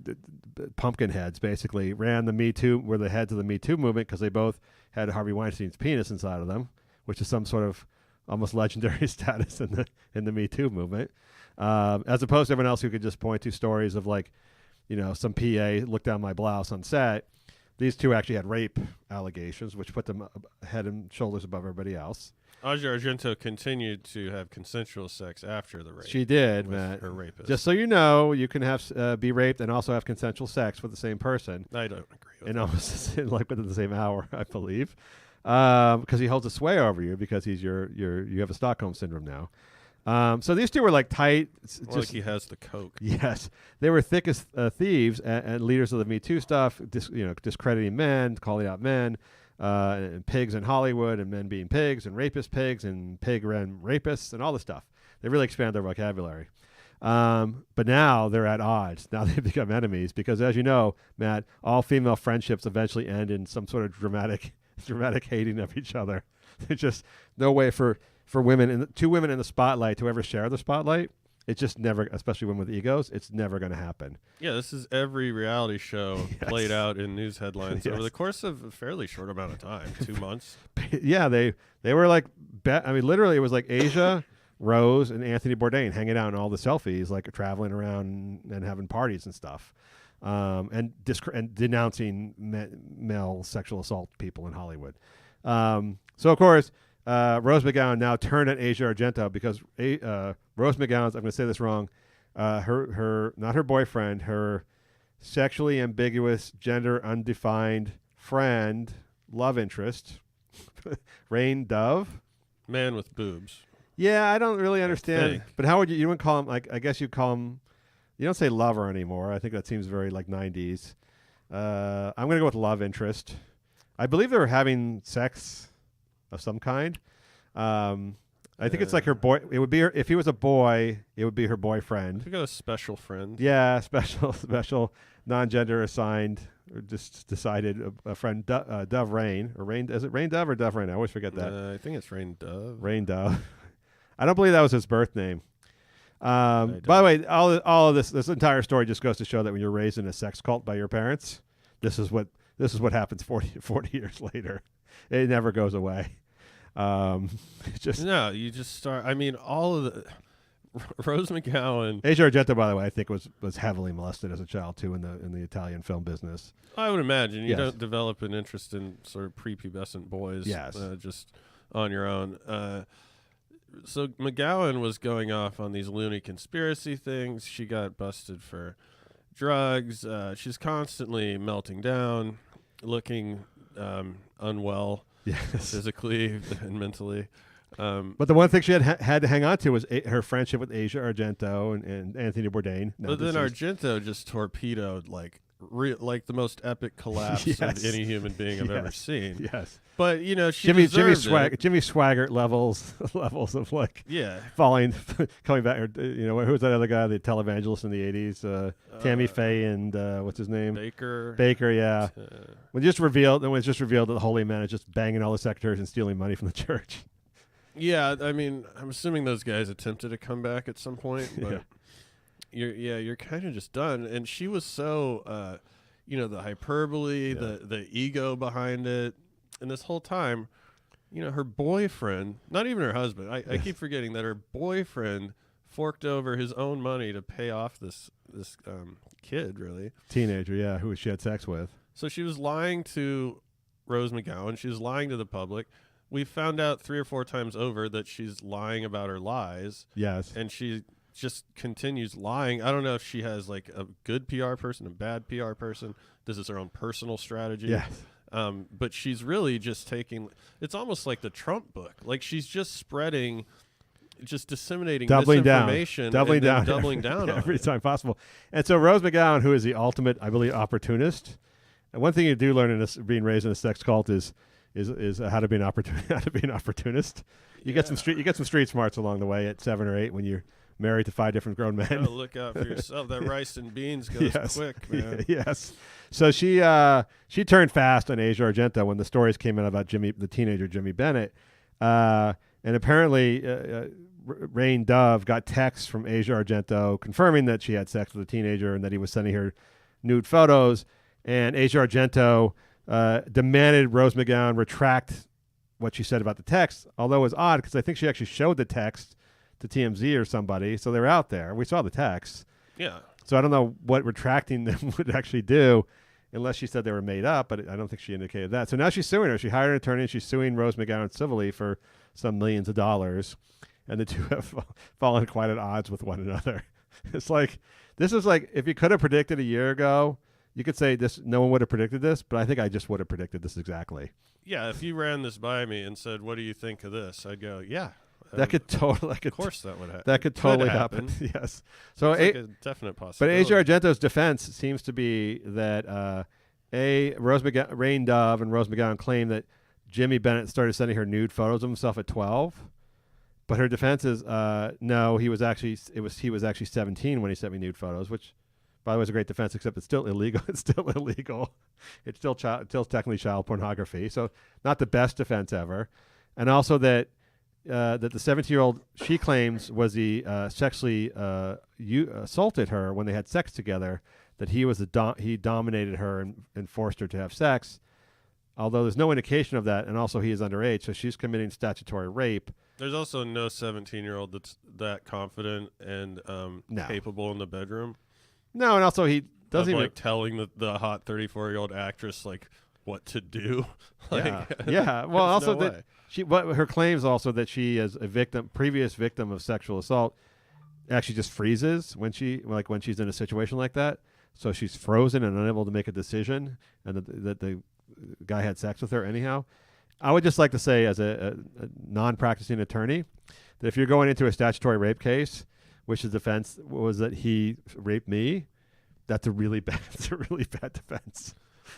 pumpkin heads basically ran the Me Too, were the heads of the Me Too movement because they both had Harvey Weinstein's penis inside of them, which is some sort of almost legendary status in the Me Too movement, as opposed to everyone else who could just point to stories of like, some PA looked down my blouse on set. These two actually had rape allegations, which put them head and shoulders above everybody else. Aja Argento continued to have consensual sex after the rape. She did, Matt. Her rapist. Just so you know, you can have be raped and also have consensual sex with the same person. I don't agree with that. Almost like within the same hour, I believe, because he holds a sway over you because he's you have a Stockholm syndrome now. So these two were like tight. Like he has the coke. Yes, they were thick as thieves and leaders of the Me Too stuff. Discrediting men, calling out men, and pigs in Hollywood, and men being pigs, and rapist pigs, and pig ran rapists, and all this stuff. They really expand their vocabulary. But now they're at odds. Now they've become enemies because, as you know, Matt, all female friendships eventually end in some sort of dramatic hating of each other. There's just no way for women, two women in the spotlight to ever share the spotlight. It's just never, especially women with egos, it's never going to happen. Yeah, this is every reality show played out in news headlines Yes. over the course of a fairly short amount of time, 2 months. Yeah, they were like, literally it was like Asia, Rose, and Anthony Bourdain hanging out in all the selfies, like traveling around and having parties and stuff, and denouncing male sexual assault people in Hollywood. So of course, Rose McGowan now turned on Asia Argento because Rose McGowan's, I'm going to say this wrong, her not her boyfriend, her sexually ambiguous, gender undefined friend, love interest, Rain Dove. Man with boobs. Yeah, I don't really understand. think. But how would you wouldn't call him, like, I guess you call him, you don't say lover anymore. I think that seems very like 90s. I'm going to go with love interest. I believe they were having sex of some kind. I think it's like her boy. It would be her, if he was a boy, it would be her boyfriend. Could go a special friend. Yeah, special non-gender assigned, or just decided a friend, Dove Rain, or Rain. Is it Rain Dove or Dove Rain? I always forget that. I think it's Rain Dove. Rain Dove. I don't believe that was his birth name. By the way, all of this entire story just goes to show that when you're raised in a sex cult by your parents, this is what happens 40 years later. It never goes away. No, you just start. I mean, all of the Rose McGowan. Asia Argento, by the way, I think was heavily molested as a child too in the Italian film business. I would imagine you Yes. don't develop an interest in sort of prepubescent boys, Yes. Just on your own. So McGowan was going off on these loony conspiracy things. She got busted for drugs. She's constantly melting down, looking unwell, physically and mentally. But the one thing she had to hang on to was her friendship with Asia Argento and Anthony Bourdain. But then Argento just torpedoed like the most epic collapse of any human being I've ever seen. Yes. But you know, she Jimmy deserved Swaggart levels of like Yeah. falling, coming back. You know, who was that other guy, the televangelist in the 80s? Tammy Faye and what's his name? Baker. Yeah. When it's just revealed that the holy man is just banging all the secretaries and stealing money from the church. Yeah, I mean, I'm assuming those guys attempted to come back at some point, but you're kind of just done. And she was so, the hyperbole, the ego behind it, and this whole time, her boyfriend, not even her husband. I keep forgetting that her boyfriend forked over his own money to pay off this kid, really Teenager, who she had sex with. So she was lying to Rose McGowan. She was lying to the public. We found out 3 or 4 times over that she's lying about her lies. Yes. And she just continues lying. I don't know if she has like a good PR person, a bad PR person. This is her own personal strategy. Yes. But she's really just taking, it's almost like the Trump book. Like she's just spreading, just disseminating misinformation. Doubling down on every it. time possible. And so Rose McGowan, who is the ultimate, I believe, opportunist. And one thing you do learn in this, being raised in a sex cult is how to be an opportunist. You get some street smarts along the way at 7 or 8 when you're married to 5 different grown men. Oh, look out for yourself. That rice and beans goes quick, man. Yes. So she turned fast on Asia Argento when the stories came out about the teenager Jimmy Bennett, and apparently Rain Dove got texts from Asia Argento confirming that she had sex with a teenager and that he was sending her nude photos. And Asia Argento demanded Rose McGowan retract what she said about the text, although it was odd because I think she actually showed the text to TMZ or somebody, so they were out there. We saw the text. Yeah. So I don't know what retracting them would actually do unless she said they were made up, but I don't think she indicated that. So now she's suing her. She hired an attorney and she's suing Rose McGowan civilly for some millions of dollars, and the two have fallen quite at odds with one another. This is like if you could have predicted a year ago, you could say this. No one would have predicted this, but I think I just would have predicted this exactly. Yeah, if you ran this by me and said, "What do you think of this?" I'd go, "Yeah." Of course, that would happen. That could totally happen. Yes. So like a definite possibility. But Asia Argento's defense seems to be that Rain Dove and Rose McGowan claim that Jimmy Bennett started sending her nude photos of himself at 12, But her defense is, no, he was actually 17 when he sent me nude photos, which, by the way, is a great defense, except it's still illegal. It's still illegal. It's still technically child pornography. So not the best defense ever. And also that the 17-year-old she claims was he sexually assaulted her when they had sex together. That he dominated her and forced her to have sex. Although there's no indication of that, and also he is underage, so she's committing statutory rape. There's also no 17-year-old that's that confident and capable in the bedroom. No, and also he doesn't even telling the hot 34-year-old actress like what to do. Yeah. Well, also that her claims also that she is a previous victim of sexual assault, actually just freezes when she's in a situation like that. So she's frozen and unable to make a decision, and that the guy had sex with her anyhow. I would just like to say, as a non-practicing attorney, that if you're going into a statutory rape case, which the defense was that he raped me, that's a really bad defense.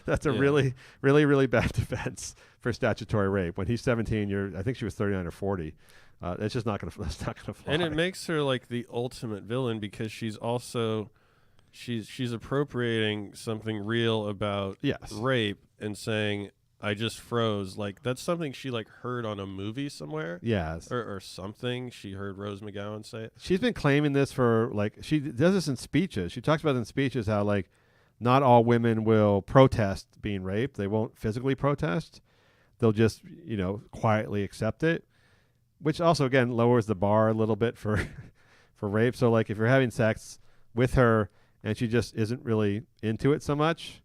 That's a really, really, really bad defense for statutory rape. When he's 17, I think she was 39 or 40. It's just not gonna. That's not gonna fly. And it makes her like the ultimate villain because she's also she's appropriating something real about rape and saying, I just froze. Like, that's something she like heard on a movie somewhere. Yes. Or something. She heard Rose McGowan say it. She's been claiming this for she does this in speeches. She talks about it in speeches how not all women will protest being raped. They won't physically protest. They'll just, quietly accept it, which also again lowers the bar a little bit for rape. So if you're having sex with her and she just isn't really into it so much,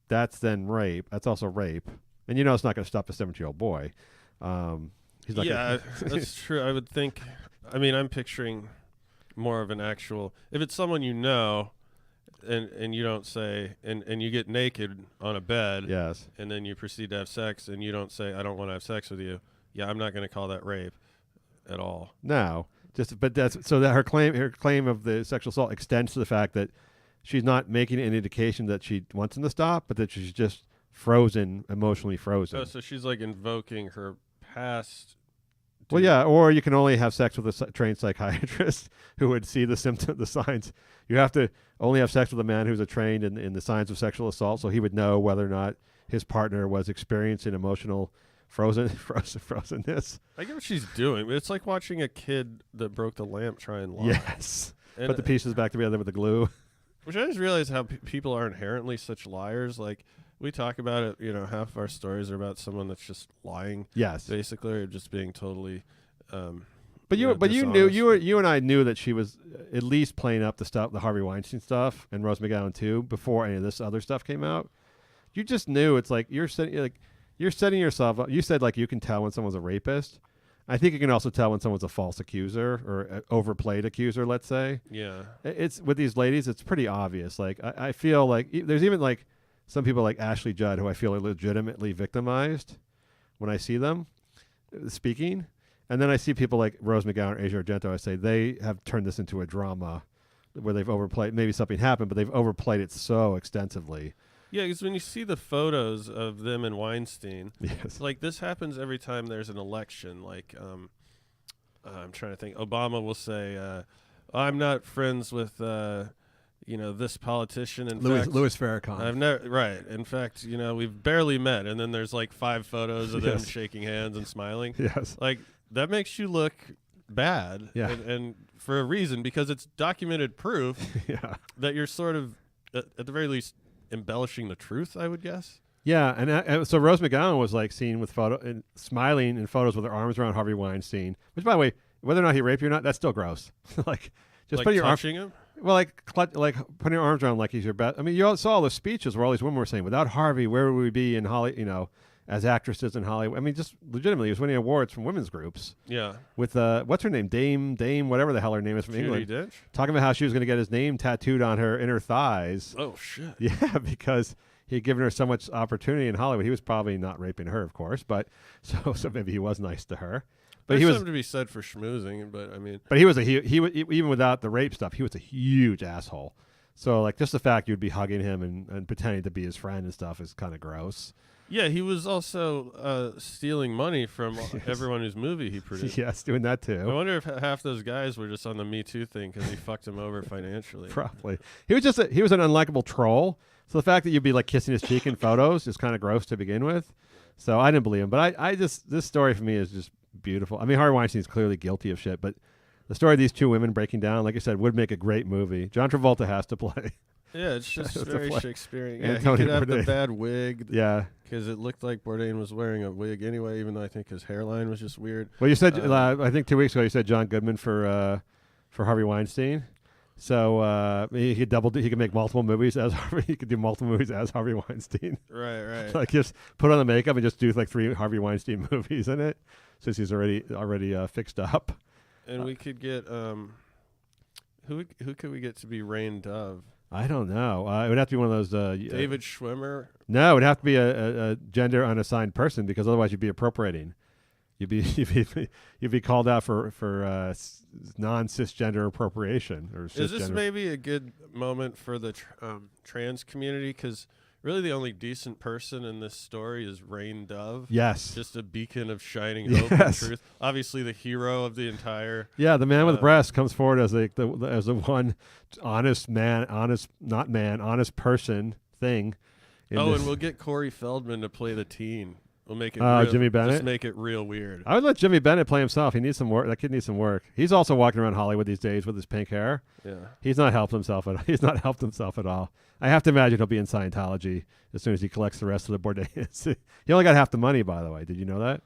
that's then rape. That's also rape. And it's not going to stop a 17-year-old boy. He's not that's true. I would think. I mean, I'm picturing more of an actual. If it's someone you know, and you don't say, and you get naked on a bed, yes, and then you proceed to have sex, and you don't say, I don't want to have sex with you. Yeah, I'm not going to call that rape at all. No, but that's so that her claim of the sexual assault extends to the fact that she's not making any indication that she wants him to stop, but that she's just frozen, emotionally frozen. Oh, so she's invoking her past. Well, yeah, or you can only have sex with a trained psychiatrist who would see the signs. You have to only have sex with a man who's trained in the signs of sexual assault, so he would know whether or not his partner was experiencing emotional frozenness. I get what she's doing, but it's like watching a kid that broke the lamp try and lie. Yes, put the pieces back together with the glue. Which I just realized how people are inherently such liars. Like, we talk about it, half of our stories are about someone that's just lying. Yes, basically, or just being totally. But you and I knew that she was at least playing up the Harvey Weinstein stuff, and Rose McGowan too, before any of this other stuff came out. You just knew. It's like you're setting yourself up. You said you can tell when someone's a rapist. I think you can also tell when someone's a false accuser or overplayed accuser, let's say. Yeah. It's with these ladies, it's pretty obvious. I feel there's even some people like Ashley Judd who I feel are legitimately victimized when I see them speaking. And then I see people like Rose McGowan or Asia Argento. I say they have turned this into a drama where they've overplayed. Maybe something happened, but they've overplayed it so extensively. Yeah, because when you see the photos of them and Weinstein, yes, this happens every time there's an election. I'm trying to think. Obama will say, "I'm not friends with this politician." In fact, Louis Farrakhan. I've never right. In fact, we've barely met, and then there's 5 photos of them shaking hands and smiling. Yes, that makes you look bad. Yeah, and for a reason, because it's documented proof. Yeah, that you're sort of at the very least embellishing the truth, I would guess. Yeah, and so Rose McGowan was seen with and smiling in photos with her arms around Harvey Weinstein. Which, by the way, whether or not he raped you or not, that's still gross. Just putting your touching him. Well, putting your arms around like he's your best. I mean, you all saw all the speeches where all these women were saying, "Without Harvey, where would we be in Hollywood? As actresses in Hollywood." I mean, just legitimately, he was winning awards from women's groups. Yeah. With what's her name, Dame, whatever the hell her name is from England. Dench? Talking about how she was going to get his name tattooed on her inner thighs. Oh shit. Yeah, because he had given her so much opportunity in Hollywood. He was probably not raping her, of course, but so maybe he was nice to her. But There's he was something to be said for schmoozing, but I mean. But he was even without the rape stuff, he was a huge asshole. So like just the fact you'd be hugging him and pretending to be his friend and stuff is kind of gross. Yeah, he was also stealing money from everyone whose movie he produced. Yes, doing that too. I wonder if half those guys were just on the Me Too thing because he fucked him over financially. Probably. He was an unlikable troll. So the fact that you'd be like kissing his cheek in photos is kind of gross to begin with. So I didn't believe him. But I just, this story for me is just beautiful. I mean, Harvey Weinstein's clearly guilty of shit, but the story of these two women breaking down, like I said, would make a great movie. John Travolta has to play. Yeah, it's just very Shakespearean. Yeah, Anthony he could have Bourdain. the bad wig. Yeah. Because it looked like Bourdain was wearing a wig anyway, even though I think his hairline was just weird. Well, you said, I think 2 weeks ago, you said John Goodman for Harvey Weinstein. So he could make multiple movies as Harvey. He could do multiple movies as Harvey Weinstein. Right. Like just put on the makeup and just do like 3 Harvey Weinstein movies in it, since he's already fixed up. And we could get who could we get to be Rain Dove? I don't know. It would have to be one of those. David Schwimmer. No, it would have to be a gender unassigned person, because otherwise you'd be appropriating. You'd be called out for non-cisgender appropriation or cisgender. Is this maybe a good moment for the trans community? Because really the only decent person in this story is Rain Dove. Yes. Just a beacon of shining hope and truth. Obviously the hero of the entire... Yeah, the man with breasts comes forward as the one honest man, honest person thing. And we'll get Corey Feldman to play the teen. We'll make it Jimmy Bennett? Just make it real weird. I would let Jimmy Bennett play himself. He needs some work. That kid needs some work. He's also walking around Hollywood these days with his pink hair. Yeah. He's not helped himself at all. I have to imagine he'll be in Scientology as soon as he collects the rest of the Bourdain. He only got half the money, by the way. Did you know that?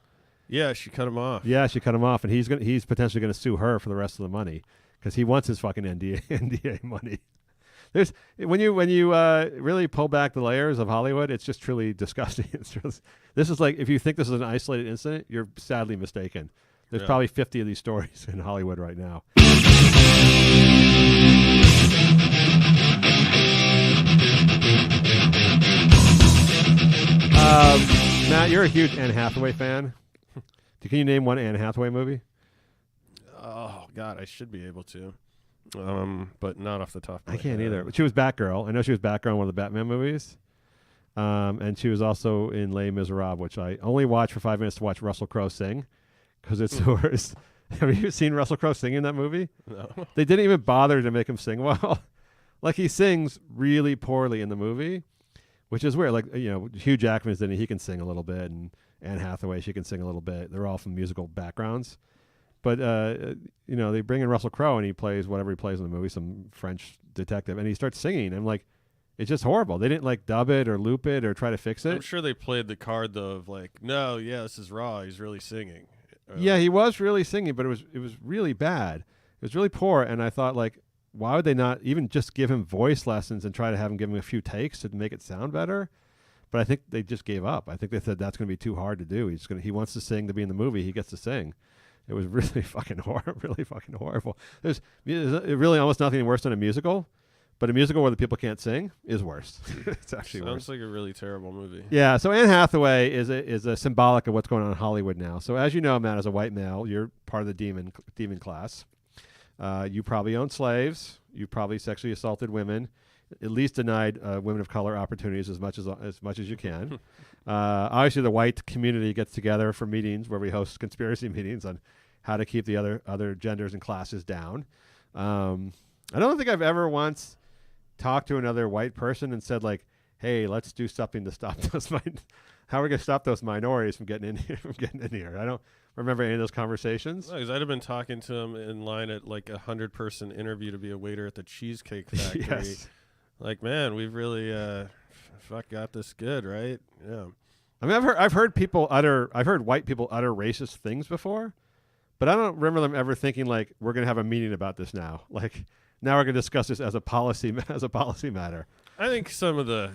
Yeah, she cut him off. Yeah, she cut him off, and he's potentially going to sue her for the rest of the money because he wants his fucking NDA money. When you really pull back the layers of Hollywood, it's just truly disgusting. This is like, if you think this is an isolated incident, you're sadly mistaken. There's probably 50 of these stories in Hollywood right now. Matt, you're a huge Anne Hathaway fan. Can you name one Anne Hathaway movie? Oh God, I should be able to. But not off the top of my I can't head. either. But she was Batgirl. I know she was Batgirl in one of the Batman movies. And she was also in Les Miserables, which I only watched for 5 minutes to watch Russell Crowe sing, because it's the worst. Have you seen Russell Crowe sing in that movie? No. They didn't even bother to make him sing well. Like, he sings really poorly in the movie, which is weird. Like, Hugh Jackman's in it. He can sing a little bit, and Anne Hathaway, she can sing a little bit. They're all from musical backgrounds. But, they bring in Russell Crowe, and he plays whatever he plays in the movie, some French detective, and he starts singing. I'm like, it's just horrible. They didn't, dub it or loop it or try to fix it. I'm sure they played the card, though, of this is raw. He's really singing. Yeah, he was really singing, but it was really bad. It was really poor, and I thought, why would they not even just give him voice lessons and try to have him give him a few takes to make it sound better? But I think they just gave up. I think they said that's going to be too hard to do. He wants to sing to be in the movie. He gets to sing. It was really fucking horrible. There's really almost nothing worse than a musical, but a musical where the people can't sing is worse. It's actually worse. Sounds like a really terrible movie. Yeah, so Anne Hathaway is a symbolic of what's going on in Hollywood now. So as you know, Matt, as a white male, you're part of the demon class. You probably owned slaves. You probably sexually assaulted women. At least denied women of color opportunities as much as you can. Obviously, the white community gets together for meetings where we host conspiracy meetings on how to keep the other genders and classes down. I don't think I've ever once talked to another white person and said, "Hey, let's do something to stop those how are we going to stop those minorities from getting in here?" I don't remember any of those conversations. Because I'd have been talking to him in line at a 100-person interview to be a waiter at the Cheesecake Factory. Yes. Man, we've really got this good, right? Yeah. I mean, I've heard white people utter racist things before, but I don't remember them ever thinking we're going to have a meeting about this now. Now we're going to discuss this as a policy matter. I think some of the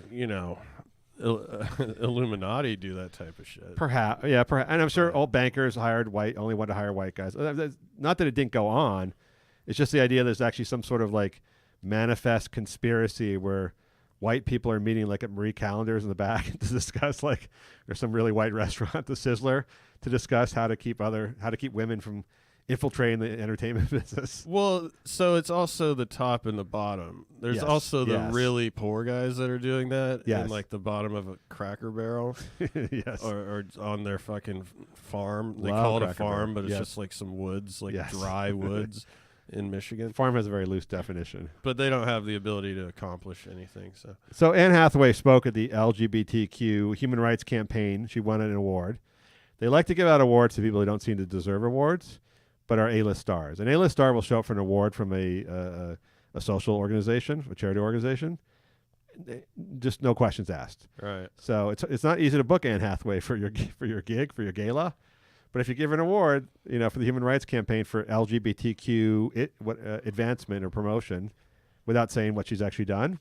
Illuminati do that type of shit. Perhaps, yeah, and I'm sure all bankers only want to hire white guys. Not that it didn't go on. It's just the idea there's actually some sort of manifest conspiracy where white people are meeting at Marie Callender's in the back to discuss or some really white restaurant, the Sizzler, to discuss how to keep women from infiltrating the entertainment business. Well, so it's also the top and the bottom. There's Yes, also the yes. really poor guys that are doing that Yes. in like the bottom of a Cracker Barrel. Yes. Or on their fucking farm. They Love call it a Cracker farm, Barrel. but it's Yes. just like some woods, like Yes. dry woods in Michigan. Farm has a very loose definition. But they don't have the ability to accomplish anything. So Anne Hathaway spoke at the LGBTQ Human Rights Campaign. She won an award. They like to give out awards to people who don't seem to deserve awards, but are A-list stars. An A-list star will show up for an award from a social organization, a charity organization. Just no questions asked. Right. So it's not easy to book Anne Hathaway for your gig, for your gala. But if you give her an award, for the Human Rights Campaign for LGBTQ advancement or promotion, without saying what she's actually done,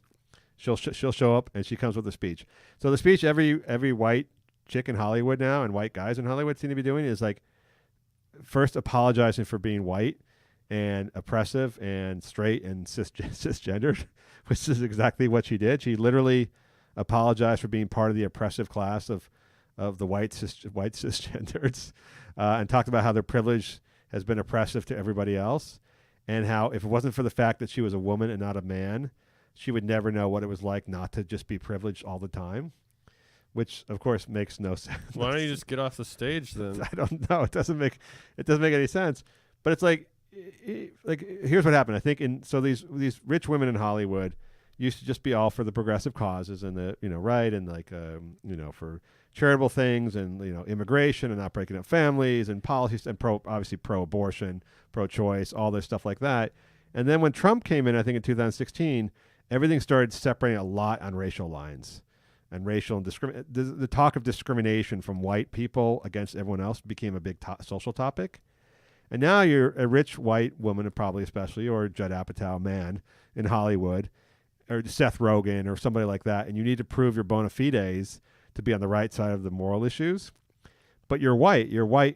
she'll show up and she comes with a speech. So the speech every white chick in Hollywood now and white guys in Hollywood seem to be doing is like first apologizing for being white and oppressive and straight and cisgendered, which is exactly what she did. She literally apologized for being part of the oppressive class of the white cisgenders, and talked about how their privilege has been oppressive to everybody else, and how if it wasn't for the fact that she was a woman and not a man, she would never know what it was like not to just be privileged all the time, which of course makes no sense. Why don't you just get off the stage then? I don't know. It doesn't make any sense. But it's like here's what happened. I think these rich women in Hollywood used to just be all for the progressive causes and the right and like for charitable things and immigration and not breaking up families and policies and obviously pro-abortion, pro-choice, all this stuff like that. And then when Trump came in, I think in 2016, everything started separating a lot on racial lines. And racial and the talk of discrimination from white people against everyone else became a big social topic. And now you're a rich white woman, probably especially, or Judd Apatow man in Hollywood, or Seth Rogen or somebody like that, and you need to prove your bona fides to be on the right side of the moral issues. But you're white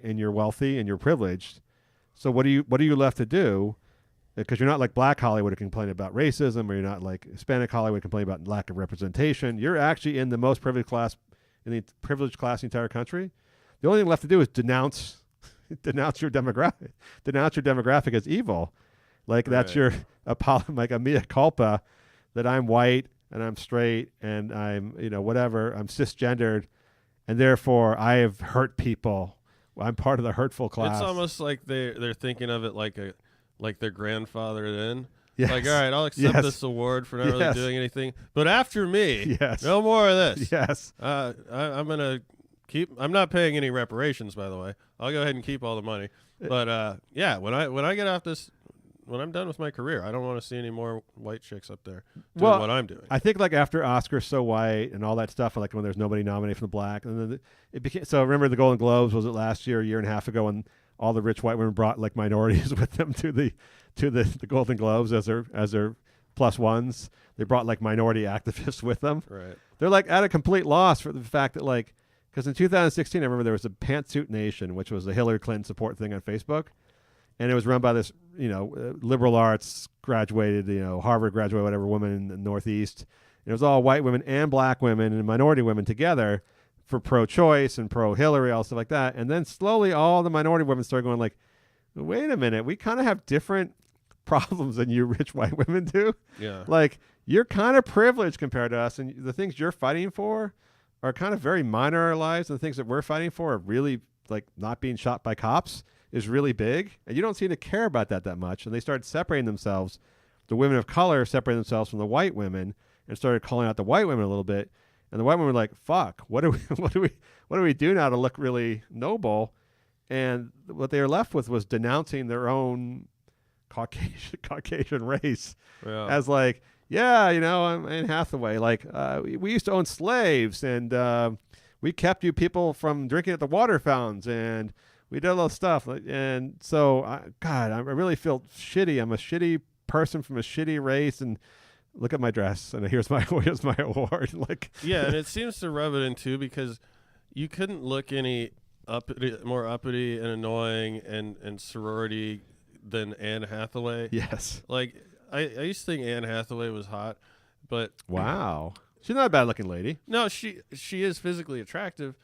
and you're wealthy and you're privileged. So what are you left to do? Because you're not like Black Hollywood complaining about racism, or you're not like Hispanic Hollywood complaining about lack of representation. You're actually in the most privileged class in the entire country. The only thing left to do is denounce your demographic as evil. Like that's your like a mea culpa that I'm white and I'm straight and I'm whatever, I'm cisgendered, and therefore I have hurt people. I'm part of the hurtful class. It's almost like they're thinking of it like their grandfather then. Yes. Like, all right, I'll accept this award for not really doing anything, but after me, no more of this. Yes. I'm gonna I'm not paying any reparations, by the way. I'll go ahead and keep all the money. But when I get off this, when I'm done with my career, I don't want to see any more white chicks up there doing what I'm doing. I think like after Oscars So White and all that stuff, like when there's nobody nominated from the black, and then it became. So remember the Golden Globes, was it last year, a year and a half ago, when all the rich white women brought like minorities with them to the Golden Globes as their plus ones. They brought like minority activists with them. Right. They're like at a complete loss for the fact that like, because in 2016, I remember there was a Pantsuit Nation, which was a Hillary Clinton support thing on Facebook. And it was run by this, liberal arts graduated, Harvard graduated, whatever, woman in the Northeast. And it was all white women and black women and minority women together for pro-choice and pro-Hillary, all stuff like that. And then slowly all the minority women started going like, wait a minute, we kind of have different problems than you rich white women do. Yeah. Like, you're kind of privileged compared to us, and the things you're fighting for are kind of very minor in our lives, and the things that we're fighting for are really, like, not being shot by cops is really big, and you don't seem to care about that much. And they started separating themselves. The women of color separated themselves from the white women and started calling out the white women a little bit. And the white women were like, "Fuck, what do we do now to look really noble?" And what they were left with was denouncing their own Caucasian race as like, I'm Anne Hathaway. Like, we used to own slaves, and we kept you people from drinking at the water fountains, and we did a lot of stuff. And so, I really feel shitty. I'm a shitty person from a shitty race, and look at my dress, and here's my award. Like, yeah, and it seems to rub it in too, because you couldn't look any more uppity and annoying and sorority than Anne Hathaway. Yes. Like, I used to think Anne Hathaway was hot, but wow, she's not a bad looking lady. No, she is physically attractive,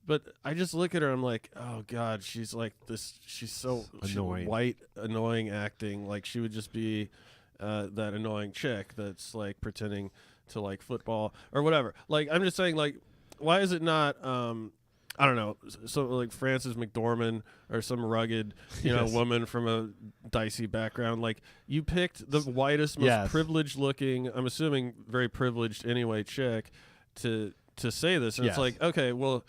But I just look at her, I'm like, oh God, she's like this. She's so Annoying. white, annoying acting. Like she would just be that annoying chick that's like pretending to like football or whatever. Like I'm just saying, like, why is it not? I don't know, so like Frances McDormand or some rugged, woman from a dicey background. Like you picked the whitest, most privileged looking, I'm assuming very privileged anyway, chick to say this, and it's like, okay, well,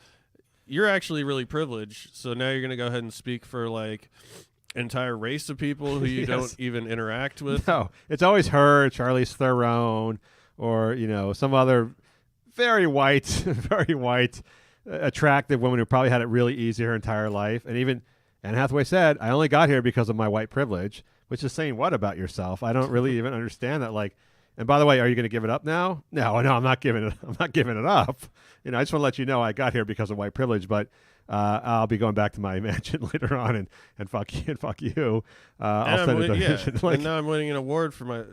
you're actually really privileged, so now you're gonna go ahead and speak for like entire race of people who you don't even interact with. No, it's always her, Charlize Theron, or some other very white, very white, attractive woman who probably had it really easy her entire life. And even Anne Hathaway said, "I only got here because of my white privilege," which is saying what about yourself? I don't really even understand that. Like, and by the way, are you going to give it up now? No, I'm not giving it. I'm not giving it up. I just want to let you know I got here because of white privilege, but I'll be going back to my mansion later on and fuck you and fuck you. I'll send a donation. And now I'm winning an award for my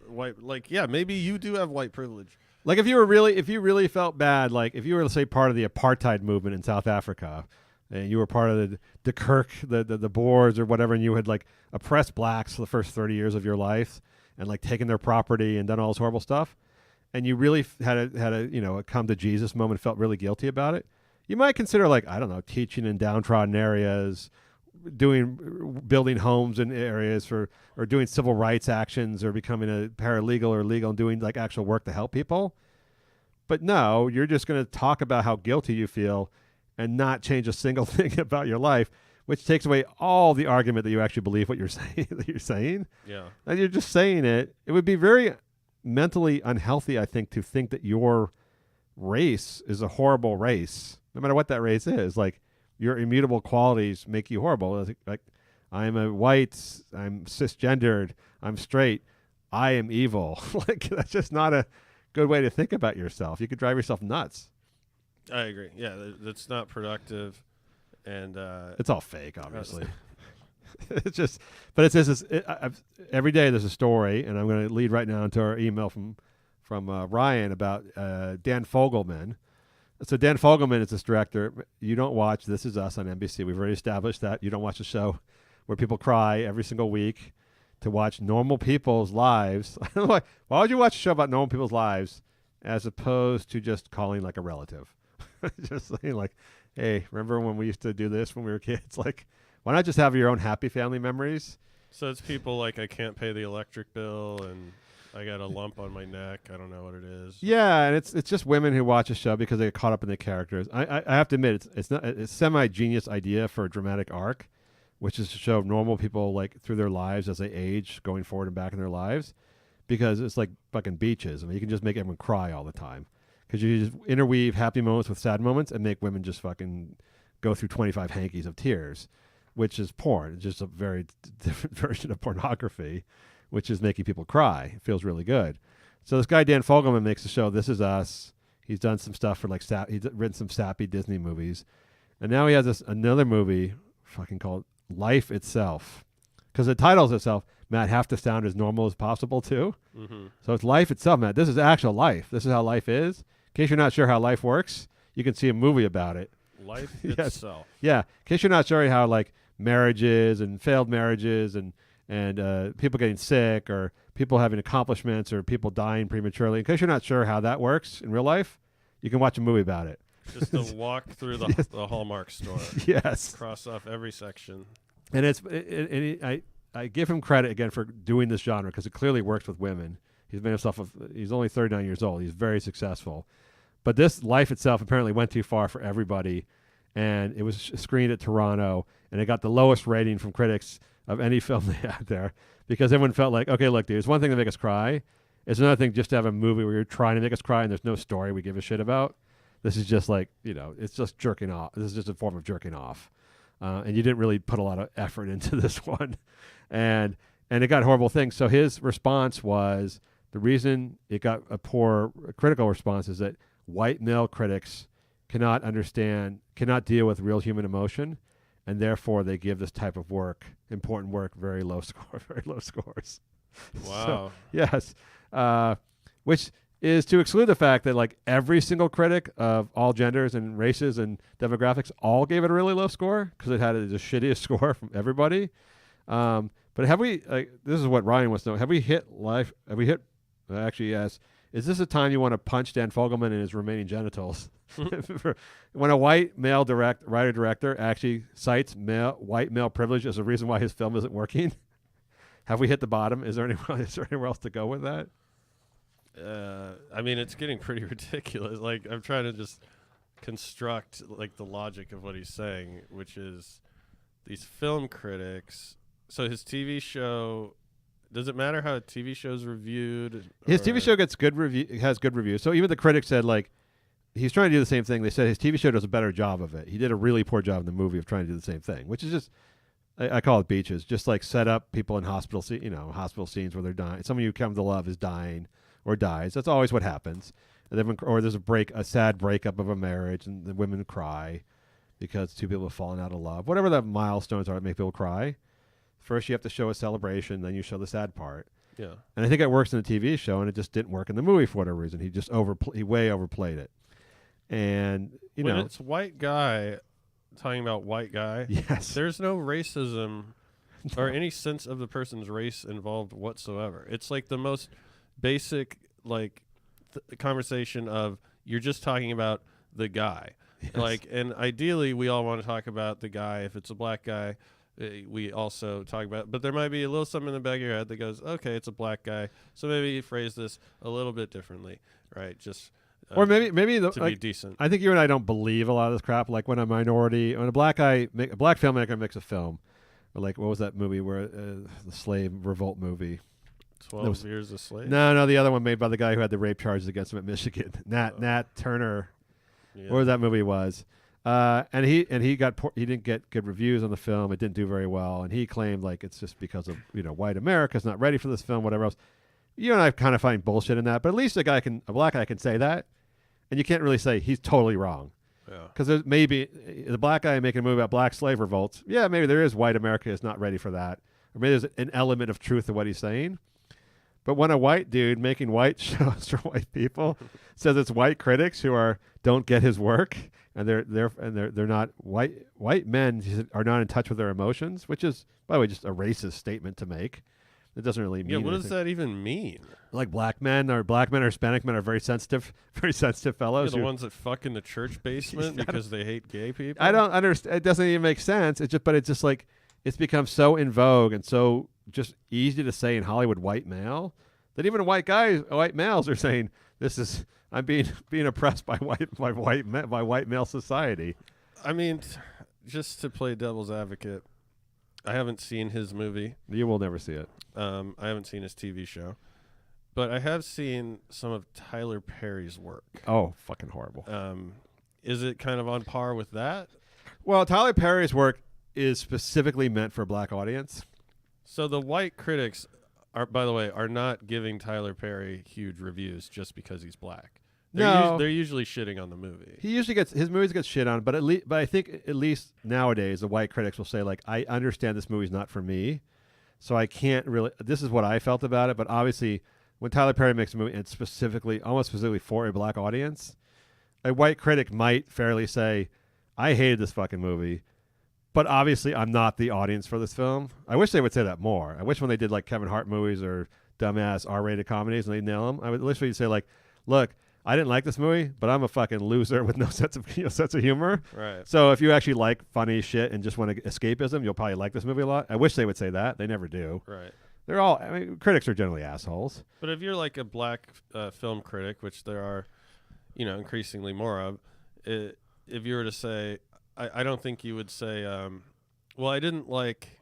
white. Like, yeah, maybe you do have white privilege. Like if you really felt bad, like if you were, let's say, part of the apartheid movement in South Africa, and you were part of the de Klerk, the Boers or whatever, and you had like oppressed blacks for the first 30 years of your life and like taken their property and done all this horrible stuff, and you really had a come to Jesus moment, felt really guilty about it, you might consider, like, I don't know, teaching in downtrodden areas, building homes in areas or doing civil rights actions or becoming a paralegal or legal and doing like actual work to help people. But no, you're just going to talk about how guilty you feel and not change a single thing about your life, which takes away all the argument that you actually believe what you're saying. Yeah. And you're just saying it. It would be very mentally unhealthy, I think, to think that your race is a horrible race, no matter what that race is. Like, your immutable qualities make you horrible. Like, I'm a white, I'm cisgendered, I'm straight, I am evil. Like, that's just not a good way to think about yourself. You could drive yourself nuts. I agree. Yeah, that's not productive, and it's all fake, obviously. It's just, but it's just every day there's a story, and I'm going to lead right now into our email from Ryan about Dan Fogelman. So Dan Fogelman is this director. You don't watch This Is Us on NBC. We've already established that. You don't watch a show where people cry every single week to watch normal people's lives. Why would you watch a show about normal people's lives as opposed to just calling like a relative? Just saying like, hey, remember when we used to do this when we were kids? Like, why not just have your own happy family memories? So it's people like, I can't pay the electric bill and I got a lump on my neck. I don't know what it is. Yeah, and it's just women who watch a show because they get caught up in the characters. I have to admit, it's not a semi-genius idea for a dramatic arc, which is to show normal people like through their lives as they age, going forward and back in their lives, because it's like fucking Beaches. I mean, you can just make everyone cry all the time because you just interweave happy moments with sad moments and make women just fucking go through 25 hankies of tears, which is porn. It's just a very different version of pornography, which is making people cry. It feels really good. So this guy, Dan Fogelman, makes the show This Is Us. He's done some stuff for like, he's written some sappy Disney movies. And now he has another movie fucking called Life Itself. Because it titles itself, Matt, have to sound as normal as possible too. Mm-hmm. So it's Life Itself, Matt. This is actual life. This is how life is. In case you're not sure how life works, you can see a movie about it. Life Yes. itself. Yeah. In case you're not sure how like marriages and failed marriages and people getting sick or people having accomplishments or people dying prematurely. In case you're not sure how that works in real life, you can watch a movie about it. Just to walk through the Hallmark store. Yes. Cross off every section. And I give him credit again for doing this genre because it clearly works with women. He's made himself he's only 39 years old. He's very successful. But this Life Itself apparently went too far for everybody. And it was screened at Toronto, and it got the lowest rating from critics of any film they had there because everyone felt like, okay, look, dude, it's one thing to make us cry. It's another thing just to have a movie where you're trying to make us cry and there's no story we give a shit about. This is just like, it's just jerking off. This is just a form of jerking off. And you didn't really put a lot of effort into this one. And it got horrible things. So his response was, the reason it got a poor critical response is that white male critics cannot deal with real human emotion, and therefore they give this type of work, important work, very low scores. Wow. So, yes. Which is to exclude the fact that like every single critic of all genders and races and demographics all gave it a really low score because it had the shittiest score from everybody. But have we? This is what Ryan wants to know. Have we hit life? Have we hit? Actually, yes. Is this a time you want to punch Dan Fogelman in his remaining genitals? When a white male writer-director actually cites white male privilege as a reason why his film isn't working, have we hit the bottom? Is there anywhere else to go with that? I mean, it's getting pretty ridiculous. Like, I'm trying to just construct like the logic of what he's saying, which is these film critics. So his TV show. Does it matter how a TV show's reviewed? His TV show gets has good reviews. So even the critics said like he's trying to do the same thing. They said his TV show does a better job of it. He did a really poor job in the movie of trying to do the same thing, which is just I call it beaches. Just like set up people in hospital scenes where they're dying. Someone you come to love is dying or dies. That's always what happens. And then or there's a sad breakup of a marriage, and the women cry because two people have fallen out of love. Whatever the milestones are that make people cry. First, you have to show a celebration, then you show the sad part. Yeah. And I think it works in the TV show, and it just didn't work in the movie for whatever reason. He just he way overplayed it. And, when it's white guy talking about white guy, yes, there's no racism or any sense of the person's race involved whatsoever. It's like the most basic conversation of you're just talking about the guy. Yes. And ideally, we all want to talk about the guy. If it's a black guy, we also talk about, but there might be a little something in the back of your head that goes, okay, it's a black guy, so maybe you phrase this a little bit differently, right? Just or maybe to be decent. I think you and I don't believe a lot of this crap. Like when a black filmmaker makes a film, or like what was that movie where the slave revolt movie? 12 Years a Slave. No, the other one made by the guy who had the rape charges against him at Michigan, Nat Turner. Yeah. What was that movie was? And he didn't get good reviews on the film. It didn't do very well, and he claimed like it's just because of white America's not ready for this film, whatever else. You and I kind of find bullshit in that, but at least a black guy can say that, and you can't really say he's totally wrong. Yeah. Because there's maybe the black guy making a movie about black slave revolts. Yeah, maybe there is white America is not ready for that, or maybe there's an element of truth to what he's saying. But when a white dude making white shows for white people says it's white critics who don't get his work. And they're not white men are not in touch with their emotions, which is, by the way, just a racist statement to make. It doesn't really mean. Yeah, what anything. does that even mean? Like black men or Hispanic men are very sensitive fellows. The ones that fuck in the church basement because they hate gay people. I don't understand. It doesn't even make sense. It's just like it's become so in vogue and so just easy to say in Hollywood, white male, that even white males are saying this is. I'm being oppressed by white male society. I mean, just to play devil's advocate, I haven't seen his movie. You will never see it. I haven't seen his TV show, but I have seen some of Tyler Perry's work. Oh, fucking horrible. Is it kind of on par with that? Well, Tyler Perry's work is specifically meant for a black audience. So the white critics by the way, are not giving Tyler Perry huge reviews just because he's black. They're usually shitting on the movie. His movies get shit on, but I think at least nowadays the white critics will say like, I understand this movie's not for me, so I can't really. This is what I felt about it. But obviously, when Tyler Perry makes a movie, and it's almost specifically for a black audience, a white critic might fairly say, I hated this fucking movie, but obviously I'm not the audience for this film. I wish they would say that more. I wish when they did like Kevin Hart movies or dumbass R-rated comedies and they nail them, I would wish they'd say like, look, I didn't like this movie, but I'm a fucking loser with no sense of humor. Right. So if you actually like funny shit and just want escapism, you'll probably like this movie a lot. I wish they would say that. They never do. Right. Critics are generally assholes. But if you're like a black film critic, which there are, increasingly more of, if you were to say, I don't think you would say, well, I didn't like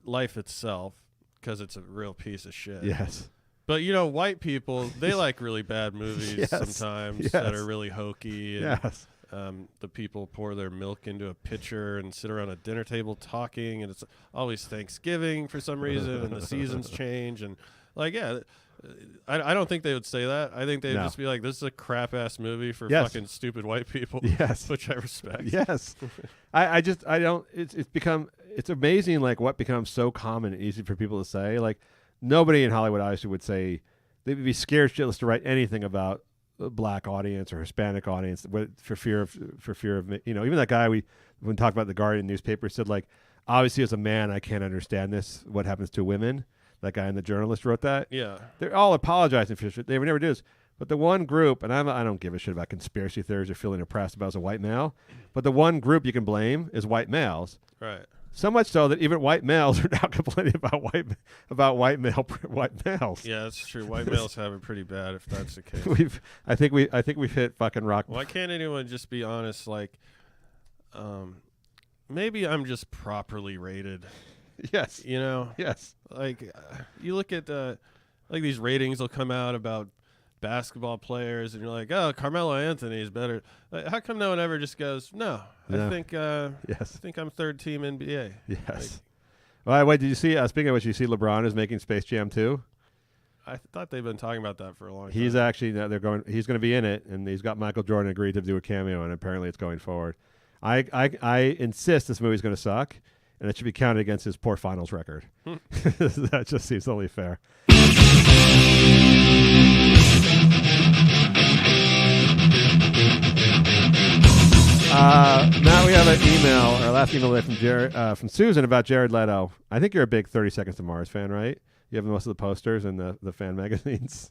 Life Itself because it's a real piece of shit. Yes. But, white people, they like really bad movies sometimes that are really hokey. And, yes. The people pour their milk into a pitcher and sit around a dinner table talking, and it's always Thanksgiving for some reason, and the seasons change. And, I don't think they would say that. I think they'd just be like, this is a crap-ass movie for fucking stupid white people. Yes. Which I respect. Yes. It's amazing, like, what becomes so common and easy for people to say. Like, nobody in Hollywood obviously would say They would be scared shitless to write anything about a black audience or Hispanic audience for fear of even that guy when we talked about the Guardian newspaper said like, obviously as a man I can't understand this. What happens to women? That guy and the journalist wrote that. Yeah, they're all apologizing for shit. They would never do this. But the one group, and I don't give a shit about conspiracy theories or feeling oppressed about as a white male, but the one group you can blame is white males. Right. So much so that even white males are now complaining about white males. Yeah, that's true. White males have it pretty bad if that's the case. I think we've hit fucking rock. Why can't anyone just be honest? Like, maybe I'm just properly rated. Yes. You know. Yes. Like, you look at like these ratings will come out about basketball players, and you're like, oh, Carmelo Anthony is better. Like, how come no one ever just goes, no. I think yes. I think I'm third team NBA. Yes. Well, wait, did you see, speaking of which, you see LeBron is making Space Jam 2? I thought they've been talking about that for a long time. He's actually, he's going to be in it, and he's got Michael Jordan agreed to do a cameo, and apparently it's going forward. I insist this movie's going to suck, and it should be counted against his poor finals record. That just seems only fair. Now we have an email, our last email from Susan about Jared Leto. I think you're a big 30 Seconds to Mars fan, right? You have most of the posters and the fan magazines.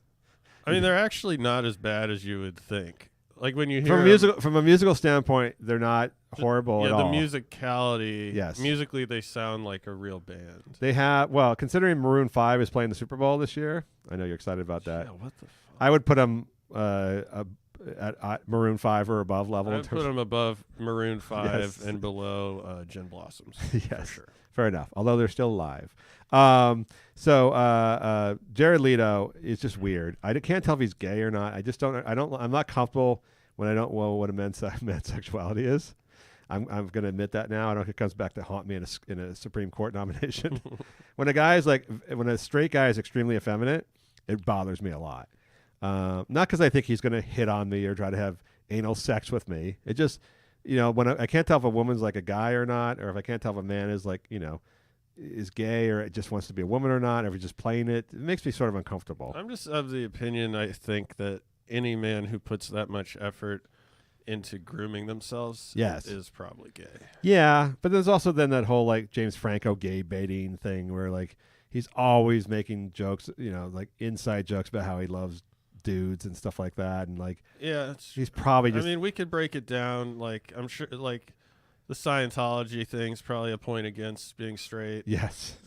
I mean, they're actually not as bad as you would think. Like when you hear from a musical standpoint, they're not horrible at all. The musicality. Yes. Musically, they sound like a real band. They have, considering Maroon 5 is playing the Super Bowl this year, I know you're excited about that. Yeah, what the fuck? I would put them at Maroon 5 or above level. I would put them above Maroon 5 Yes. and below Gin Blossoms. Yes, for sure. Fair enough. Although they're still alive. Jared Leto is just weird. I can't tell if he's gay or not. I'm not comfortable when I don't know what a man's sexuality is. I'm going to admit that now. I don't know if it comes back to haunt me in a Supreme Court nomination. when a straight guy is extremely effeminate, it bothers me a lot. Not because I think he's going to hit on me or try to have anal sex with me. It just, when I can't tell if a woman's like a guy or not, or if I can't tell if a man is like, is gay or it just wants to be a woman or not, or if he's just playing it. It makes me sort of uncomfortable. I'm just of the opinion, I think, that any man who puts that much effort into grooming themselves is probably gay. Yeah, but there's also then that whole like James Franco gay baiting thing where like he's always making jokes, like inside jokes about how he loves dudes and stuff like that, and like he's probably just. I mean, we could break it down. Like I'm sure, like the Scientology thing's probably a point against being straight. Yes.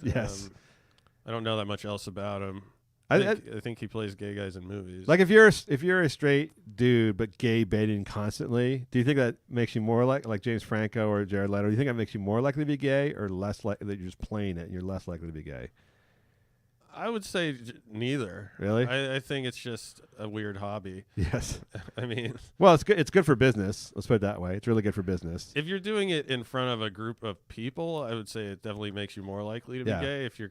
I don't know that much else about him. I think he plays gay guys in movies. Like if you're a straight dude but gay baiting constantly, do you think that makes you more like James Franco or Jared Leto? Do you think that makes you more likely to be gay or less likely that you're just playing it and you're less likely to be gay? I would say neither. Really? I think it's just a weird hobby. Yes. I mean, well, it's good for business. Let's put it that way. It's really good for business. If you're doing it in front of a group of people, I would say it definitely makes you more likely to be gay. If you're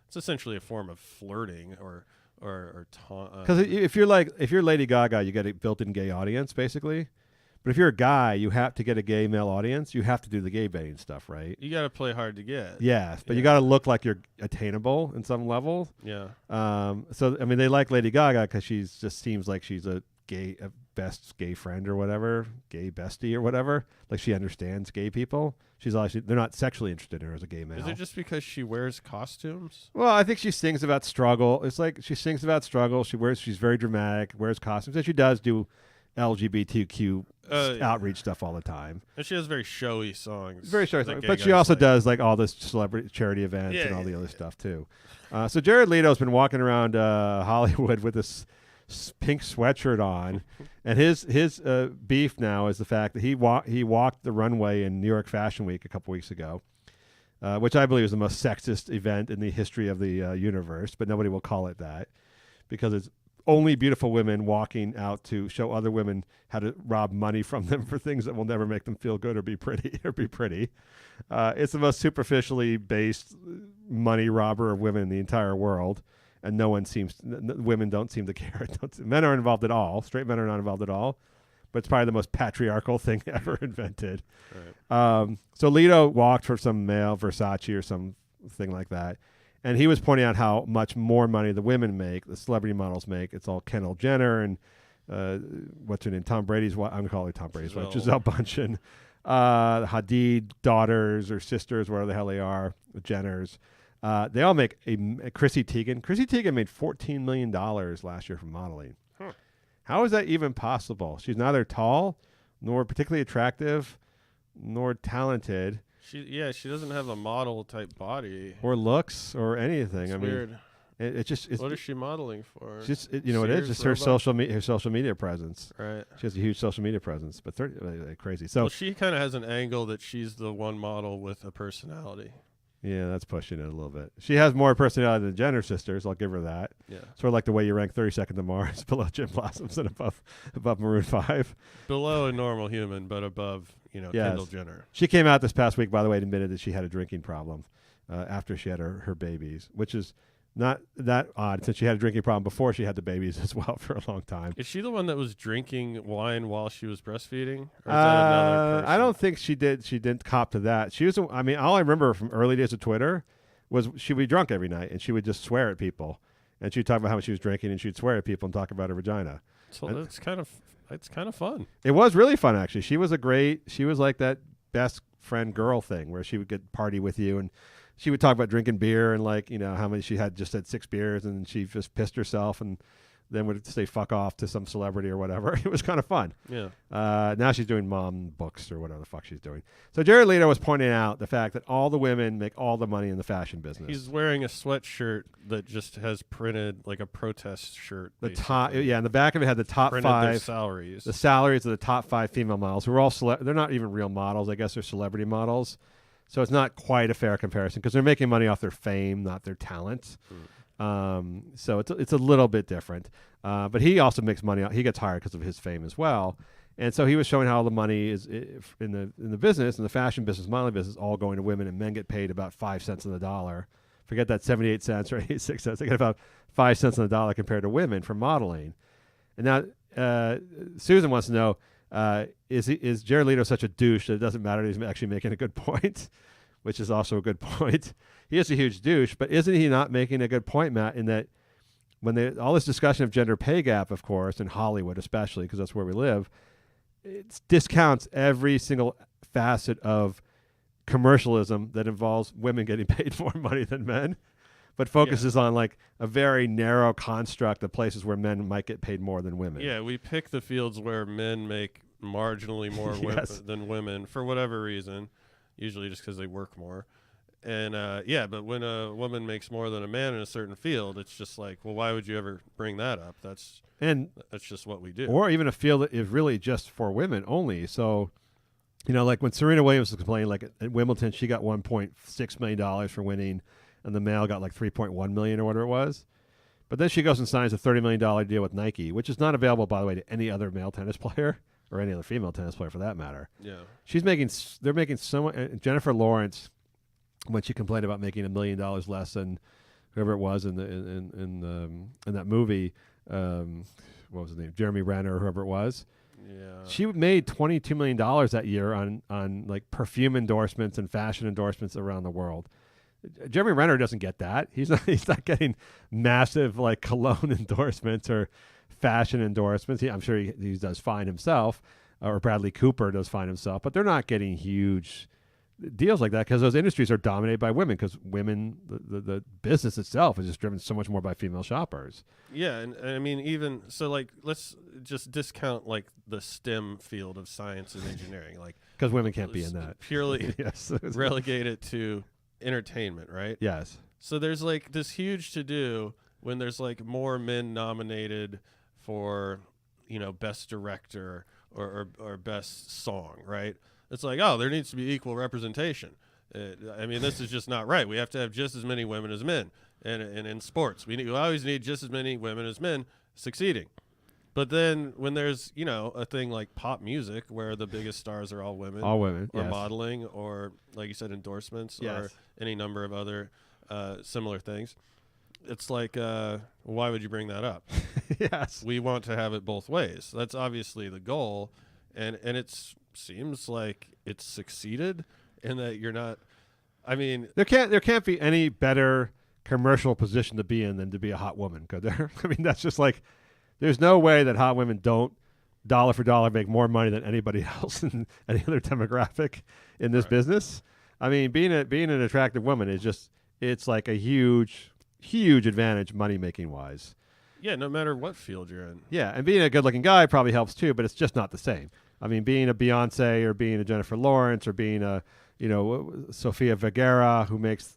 it's essentially a form of flirting or because if you're Lady Gaga, you get a built-in gay audience basically. But if you're a guy, you have to get a gay male audience. You have to do the gay baiting stuff, right? You got to play hard to get. Yes, but you got to look like you're attainable in some level. Yeah. So I mean, they like Lady Gaga because she's just seems like she's a best gay friend or whatever, gay bestie or whatever. Like she understands gay people. They're not sexually interested in her as a gay male. Is it just because she wears costumes? Well, I think she sings about struggle. It's like she sings about struggle. She's very dramatic, wears costumes, and she does do LGBTQ outreach stuff all the time. And she has very showy songs. Very showy songs. But she also does like all this celebrity charity events and all the other stuff too. So Jared Leto's been walking around Hollywood with this pink sweatshirt on, and his beef now is the fact that he walked the runway in New York Fashion Week a couple weeks ago, which I believe is the most sexist event in the history of the universe, but nobody will call it that because it's only beautiful women walking out to show other women how to rob money from them for things that will never make them feel good or be pretty. It's the most superficially based money robber of women in the entire world, and women don't seem to care. Men are involved at all. Straight men are not involved at all, but it's probably the most patriarchal thing ever invented. Right. So Leto walked for some male Versace or something like that, And he was pointing out how much more money the women make, the celebrity models make. It's all Kendall Jenner and what's her name? Tom Brady's wife. I'm going to call her Tom Brady's wife. Gisele Bundchen. Hadid daughters or sisters, whatever the hell they are, the Jenners. They all make a Chrissy Teigen. Chrissy Teigen made $14 million last year from modeling. How is that even possible? She's neither tall, nor particularly attractive, nor talented. She doesn't have a model type body or looks or anything. It's weird. It's just. What is she modeling for? Just it is just her social media presence. Right. She has a huge social media presence, but crazy. So she kind of has an angle that she's the one model with a personality. Yeah, that's pushing it a little bit. She has more personality than Jenner sisters. I'll give her that. Yeah. Sort of like the way you rank 32nd to Mars, below Jim Blossoms and above Maroon 5. Below a normal human, but above, Kendall Jenner. She came out this past week, by the way, and admitted that she had a drinking problem after she had her babies, which is not that odd since she had a drinking problem before she had the babies as well for a long time. Is she the one that was drinking wine while she was breastfeeding? Or is that another person? I don't think she did. She didn't cop to that. She was. All I remember from early days of Twitter was she would be drunk every night and she would just swear at people, and she'd talk about how much she was drinking and she'd swear at people and talk about her vagina. So it's kind of fun. It was really fun actually. She was like that best friend girl thing where she would get party with you and she would talk about drinking beer and how many she had 6 beers and she just pissed herself and then would say fuck off to some celebrity or whatever. It was kind of fun. Yeah. Now she's doing mom books or whatever the fuck she's doing. So Jared Leto was pointing out the fact that all the women make all the money in the fashion business. He's wearing a sweatshirt that just has printed like a protest shirt. The top, in the back of it had the top printed 5 their salaries. The salaries of the top 5 female models who are all they're not even real models. I guess they're celebrity models. So it's not quite a fair comparison because they're making money off their fame, not their talent. So it's a little bit different. But he also makes money. He gets hired because of his fame as well. And so he was showing how all the money is in the business, in the fashion business, modeling business, all going to women, and men get paid about 5 cents on the dollar. Forget that 78 cents or 86 cents. They get about 5 cents on the dollar compared to women for modeling. And now Susan wants to know, is Jared Leto such a douche that it doesn't matter that he's actually making a good point, which is also a good point. He is a huge douche, but isn't he not making a good point, Matt, in that when all this discussion of gender pay gap, of course, in Hollywood especially, because that's where we live, it discounts every single facet of commercialism that involves women getting paid more money than men, but focuses on like a very narrow construct of places where men might get paid more than women. Yeah, we pick the fields where men make marginally more than women for whatever reason, usually just because they work more. And but when a woman makes more than a man in a certain field, it's just like, well, why would you ever bring that up? That's just what we do. Or even a field that is really just for women only. So, like when Serena Williams was complaining, like at Wimbledon, she got $1.6 million for winning, and the male got like $3.1 million or whatever it was. But then she goes and signs a $30 million deal with Nike, which is not available, by the way, to any other male tennis player or any other female tennis player for that matter. Yeah, they're making so much. Jennifer Lawrence, when she complained about making $1 million less than whoever it was in that movie, what was his name, Jeremy Renner, or whoever it was. Yeah, she made $22 million that year on like perfume endorsements and fashion endorsements around the world. Jeremy Renner doesn't get that. He's not getting massive like cologne endorsements or fashion endorsements. I'm sure he does fine himself, or Bradley Cooper does fine himself, but they're not getting huge deals like that because those industries are dominated by women, because women, the business itself is just driven so much more by female shoppers. Yeah, and I mean, even so, like, let's just discount like the STEM field of science and engineering, like, because women can't be in that. Purely relegate it to entertainment, right? Yes. So there's like this huge to do when there's like more men nominated for, best director or best song, right? It's like, oh, there needs to be equal representation. I mean, this is just not right. We have to have just as many women as men. And in sports, we always need just as many women as men succeeding. But then when there's, a thing like pop music where the biggest stars are all women. Or yes. modeling, or, like you said, endorsements, yes. or any number of other similar things. It's like, why would you bring that up? Yes. We want to have it both ways. That's obviously the goal. And it seems like it's succeeded in that you're not, I mean. There can't be any better commercial position to be in than to be a hot woman. I mean, that's just like, there's no way that hot women don't dollar for dollar make more money than anybody else in any other demographic in this business. I mean, being an attractive woman is just, it's like a huge advantage money making wise. Yeah, no matter what field you're in. Yeah, and being a good looking guy probably helps too, but it's just not the same. I mean, being a Beyonce or being a Jennifer Lawrence or being a, Sofia Vergara who makes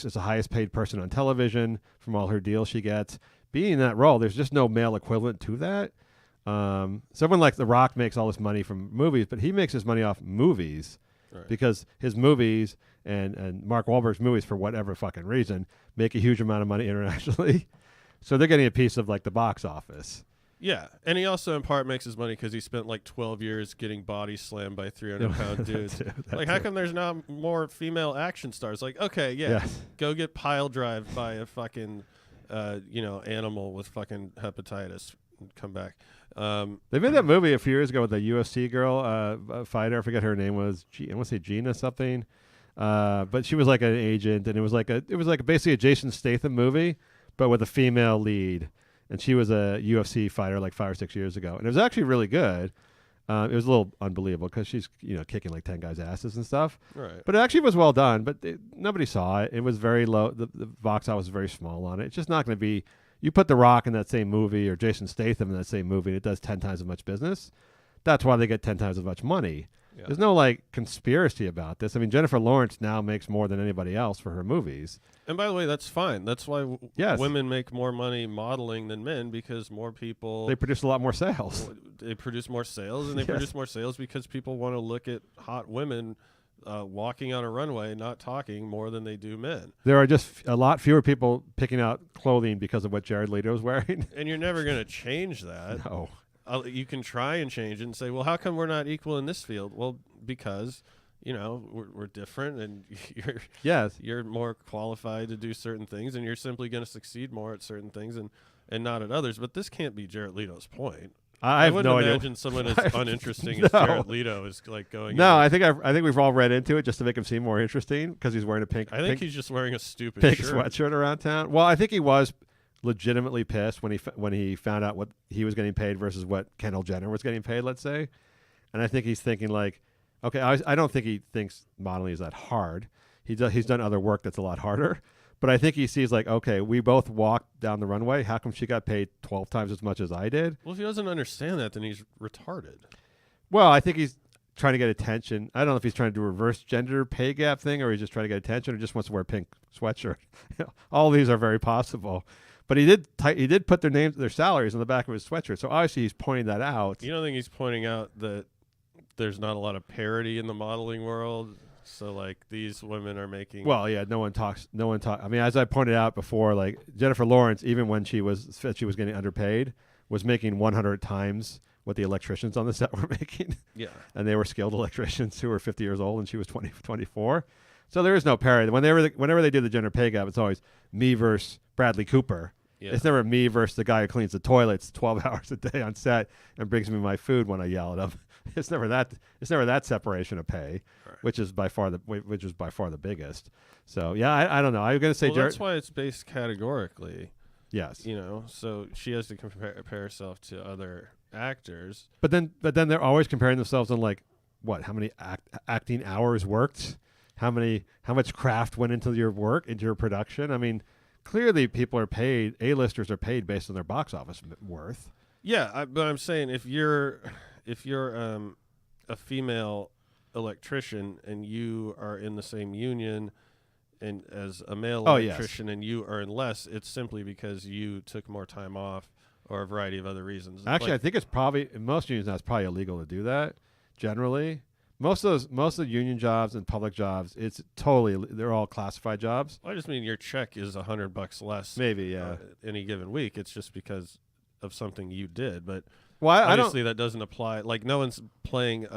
is the highest paid person on television from all her deals she gets. Being in that role, there's just no male equivalent to that. Someone like The Rock makes all this money from movies, but he makes his money off movies because his movies and Mark Wahlberg's movies, for whatever fucking reason, make a huge amount of money internationally. So they're getting a piece of like the box office. Yeah, and he also in part makes his money because he spent like 12 years getting body slammed by 300-pound dudes. Like, how come there's not more female action stars? Like, okay, go get pile drive by a fucking, animal with fucking hepatitis. And come back. They made that movie a few years ago with a UFC girl, a fighter. I forget her name was. I want to say Gina something. But she was like an agent, and it was like basically a Jason Statham movie, but with a female lead. And she was a UFC fighter like 5 or 6 years ago. And it was actually really good. It was a little unbelievable because she's, kicking like 10 guys' asses and stuff. Right. But it actually was well done. But nobody saw it. It was very low. The box office was very small on it. It's just not going to be, you put The Rock in that same movie or Jason Statham in that same movie and it does 10 times as much business. That's why they get 10 times as much money. Yeah. There's no like conspiracy about this. I mean, Jennifer Lawrence now makes more than anybody else for her movies. And by the way, that's fine. That's why women make more money modeling than men, because more people... They produce a lot more sales. They produce more sales, and they produce more sales because people want to look at hot women walking on a runway, not talking, more than they do men. There are just a lot fewer people picking out clothing because of what Jared Leto is wearing. And you're never going to change that. No. You can try and change it and say, well, how come we're not equal in this field? Well, because... we're different, and you're more qualified to do certain things, and you're simply going to succeed more at certain things and not at others. But this can't be Jared Leto's point. I wouldn't no imagine idea. someone as uninteresting as Jared Leto is like going. No, I think we've all read into it just to make him seem more interesting because he's wearing a pink. I think he's just wearing a stupid pink shirt. Sweatshirt around town. Well, I think he was legitimately pissed when he found out what he was getting paid versus what Kendall Jenner was getting paid. Let's say, and I think he's thinking like. Okay, I don't think he thinks modeling is that hard. He's done other work that's a lot harder. But I think he sees like, okay, we both walked down the runway. How come she got paid 12 times as much as I did? Well, if he doesn't understand that, then he's retarded. Well, I think he's trying to get attention. I don't know if he's trying to do a reverse gender pay gap thing or he's just trying to get attention or just wants to wear a pink sweatshirt. All of these are very possible. But he did put their salaries on the back of his sweatshirt. So obviously he's pointing that out. You don't think he's pointing out that there's not a lot of parity in the modeling world, so like these women are making. Well, yeah, no one talks. I mean, as I pointed out before, like Jennifer Lawrence, even when she was getting underpaid, was making 100 times what the electricians on the set were making. Yeah, and they were skilled electricians who were 50 years old, and she was 24. So there is no parity. Whenever they do the gender pay gap, it's always me versus Bradley Cooper. Yeah. It's never me versus the guy who cleans the toilets 12 hours a day on set and brings me my food when I yell at him. It's never that separation of pay, right. which is by far the biggest. So yeah, I don't know. I'm going to say that's why it's based categorically. Yes. So she has to compare herself to other actors. But then they're always comparing themselves on like what? How many acting hours worked? How much craft went into your work, into your production? I mean, clearly people are paid. A-listers are paid based on their box office worth. Yeah, but I'm saying if you're a female electrician and you are in the same union and as a male electrician and you earn less, it's simply because you took more time off or a variety of other reasons. Actually, I think it's probably in most unions now it's probably illegal to do that. Generally, most of the union jobs and public jobs, it's totally they're all classified jobs. Well, I just mean your check is $100 less. Maybe any given week. It's just because of something you did, but obviously that doesn't apply. Like no one's playing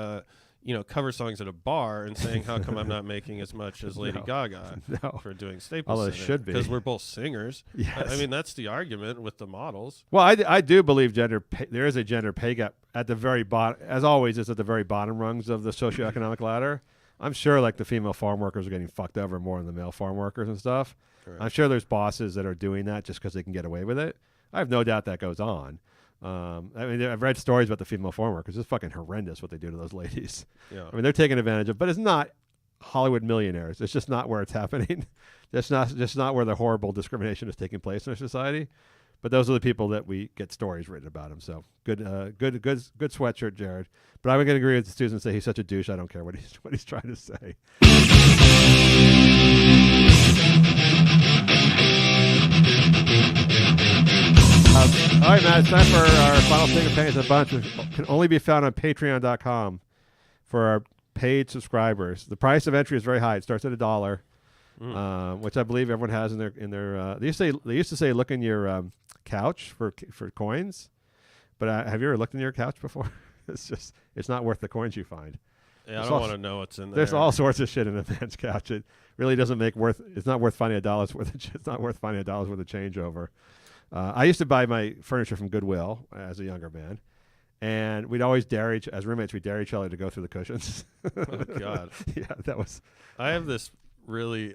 cover songs at a bar and saying how come I'm not making as much as Lady Gaga for doing Staples Center. It should be because we're both singers. Yes. I mean that's the argument with the models. Well, I do believe there is a gender pay gap at the very bottom. As always, it's at the very bottom rungs of the socioeconomic ladder. I'm sure like the female farm workers are getting fucked over more than the male farm workers and stuff. Correct. I'm sure there's bosses that are doing that just because they can get away with it. I have no doubt that goes on. I mean, I've read stories about the female farm workers. It's fucking horrendous what they do to those ladies. Yeah. I mean, they're taking advantage of, but it's not Hollywood millionaires. It's just not where it's happening. That's just not where the horrible discrimination is taking place in our society. But those are the people that we get stories written about them. So good sweatshirt, Jared. But I'm going to agree with Susan and say he's such a douche. I don't care what he's trying to say. All right, Matt, it's time for our final segment, Pains a Bunch, which can only be found on patreon.com for our paid subscribers. The price of entry is very high. It starts at $1, which I believe everyone has in their they used to say look in your couch for coins. But have you ever looked in your couch before? It's not worth the coins you find. Yeah, I don't want to know what's in there. There's all sorts of shit in a man's couch. It really doesn't it's not worth finding $1 worth it's not worth finding $1 worth of change over. I used to buy my furniture from Goodwill as a younger man, and we'd always as roommates, we'd dare each other to go through the cushions. Oh, God. Yeah, that was... I have this really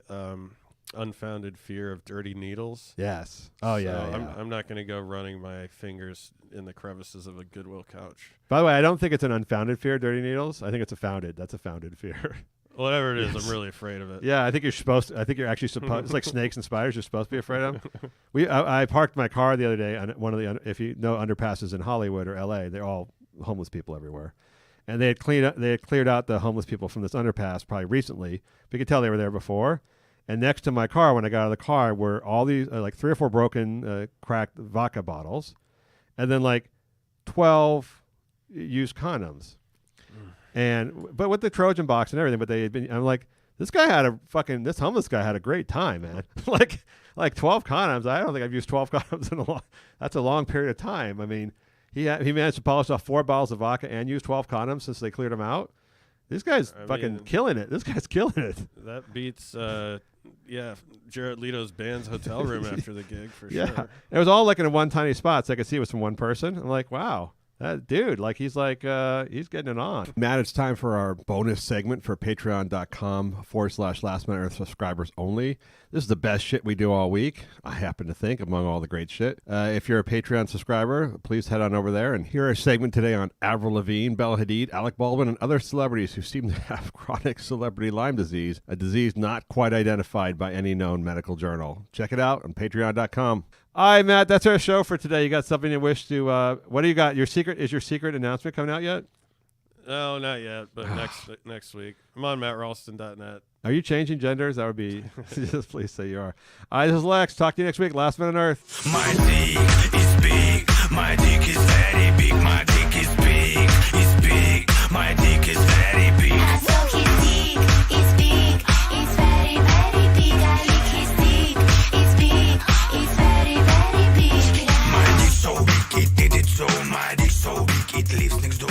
unfounded fear of dirty needles. Yes. Oh, so yeah. I'm not going to go running my fingers in the crevices of a Goodwill couch. By the way, I don't think it's an unfounded fear, dirty needles. I think it's that's a founded fear. Whatever it is, I'm really afraid of it. Yeah, I think you're actually supposed. It's like snakes and spiders. You're supposed to be afraid of them. I parked my car the other day on one of the if you know underpasses in Hollywood or L.A. They're all homeless people everywhere, and they had cleared out the homeless people from this underpass probably recently. But you could tell they were there before. And next to my car, when I got out of the car, were all these like 3 or 4 broken, cracked vodka bottles, and then like 12 used condoms. But with the Trojan box and everything, but they had been. I'm like, this homeless guy had a great time, man. like 12 condoms. I don't think I've used 12 condoms in a long. That's a long period of time. I mean, he managed to polish off 4 bottles of vodka and use 12 condoms since they cleared them out. This guy's killing it. This guy's killing it. That beats, Jared Leto's band's hotel room after the gig for sure. It was all like in one tiny spot, so I could see it was from one person. I'm like, wow. That dude, he's getting it on. Matt, it's time for our bonus segment for patreon.com/Last Minute Earth subscribers only. This is the best shit we do all week, I happen to think, among all the great shit. If you're a Patreon subscriber, please head on over there and hear our segment today on Avril Lavigne, Bella Hadid, Alec Baldwin, and other celebrities who seem to have chronic celebrity Lyme disease, a disease not quite identified by any known medical journal. Check it out on patreon.com. All right, Matt, that's our show for today. You got something you wish to, what do you got? Is your secret announcement coming out yet? No, not yet, but next week. I'm on mattralston.net. Are you changing genders? That would be, just please say you are. All right, this is Lex. Talk to you next week. Last Minute on Earth. My dick is big. My dick is very big. My dick is big. It's big. My dick is very big. I suck his dick. It's big. It's very, very big. I lick his dick. It's big. It's very, very big. My dick so big, it did it so. My dick so big, it lives next door.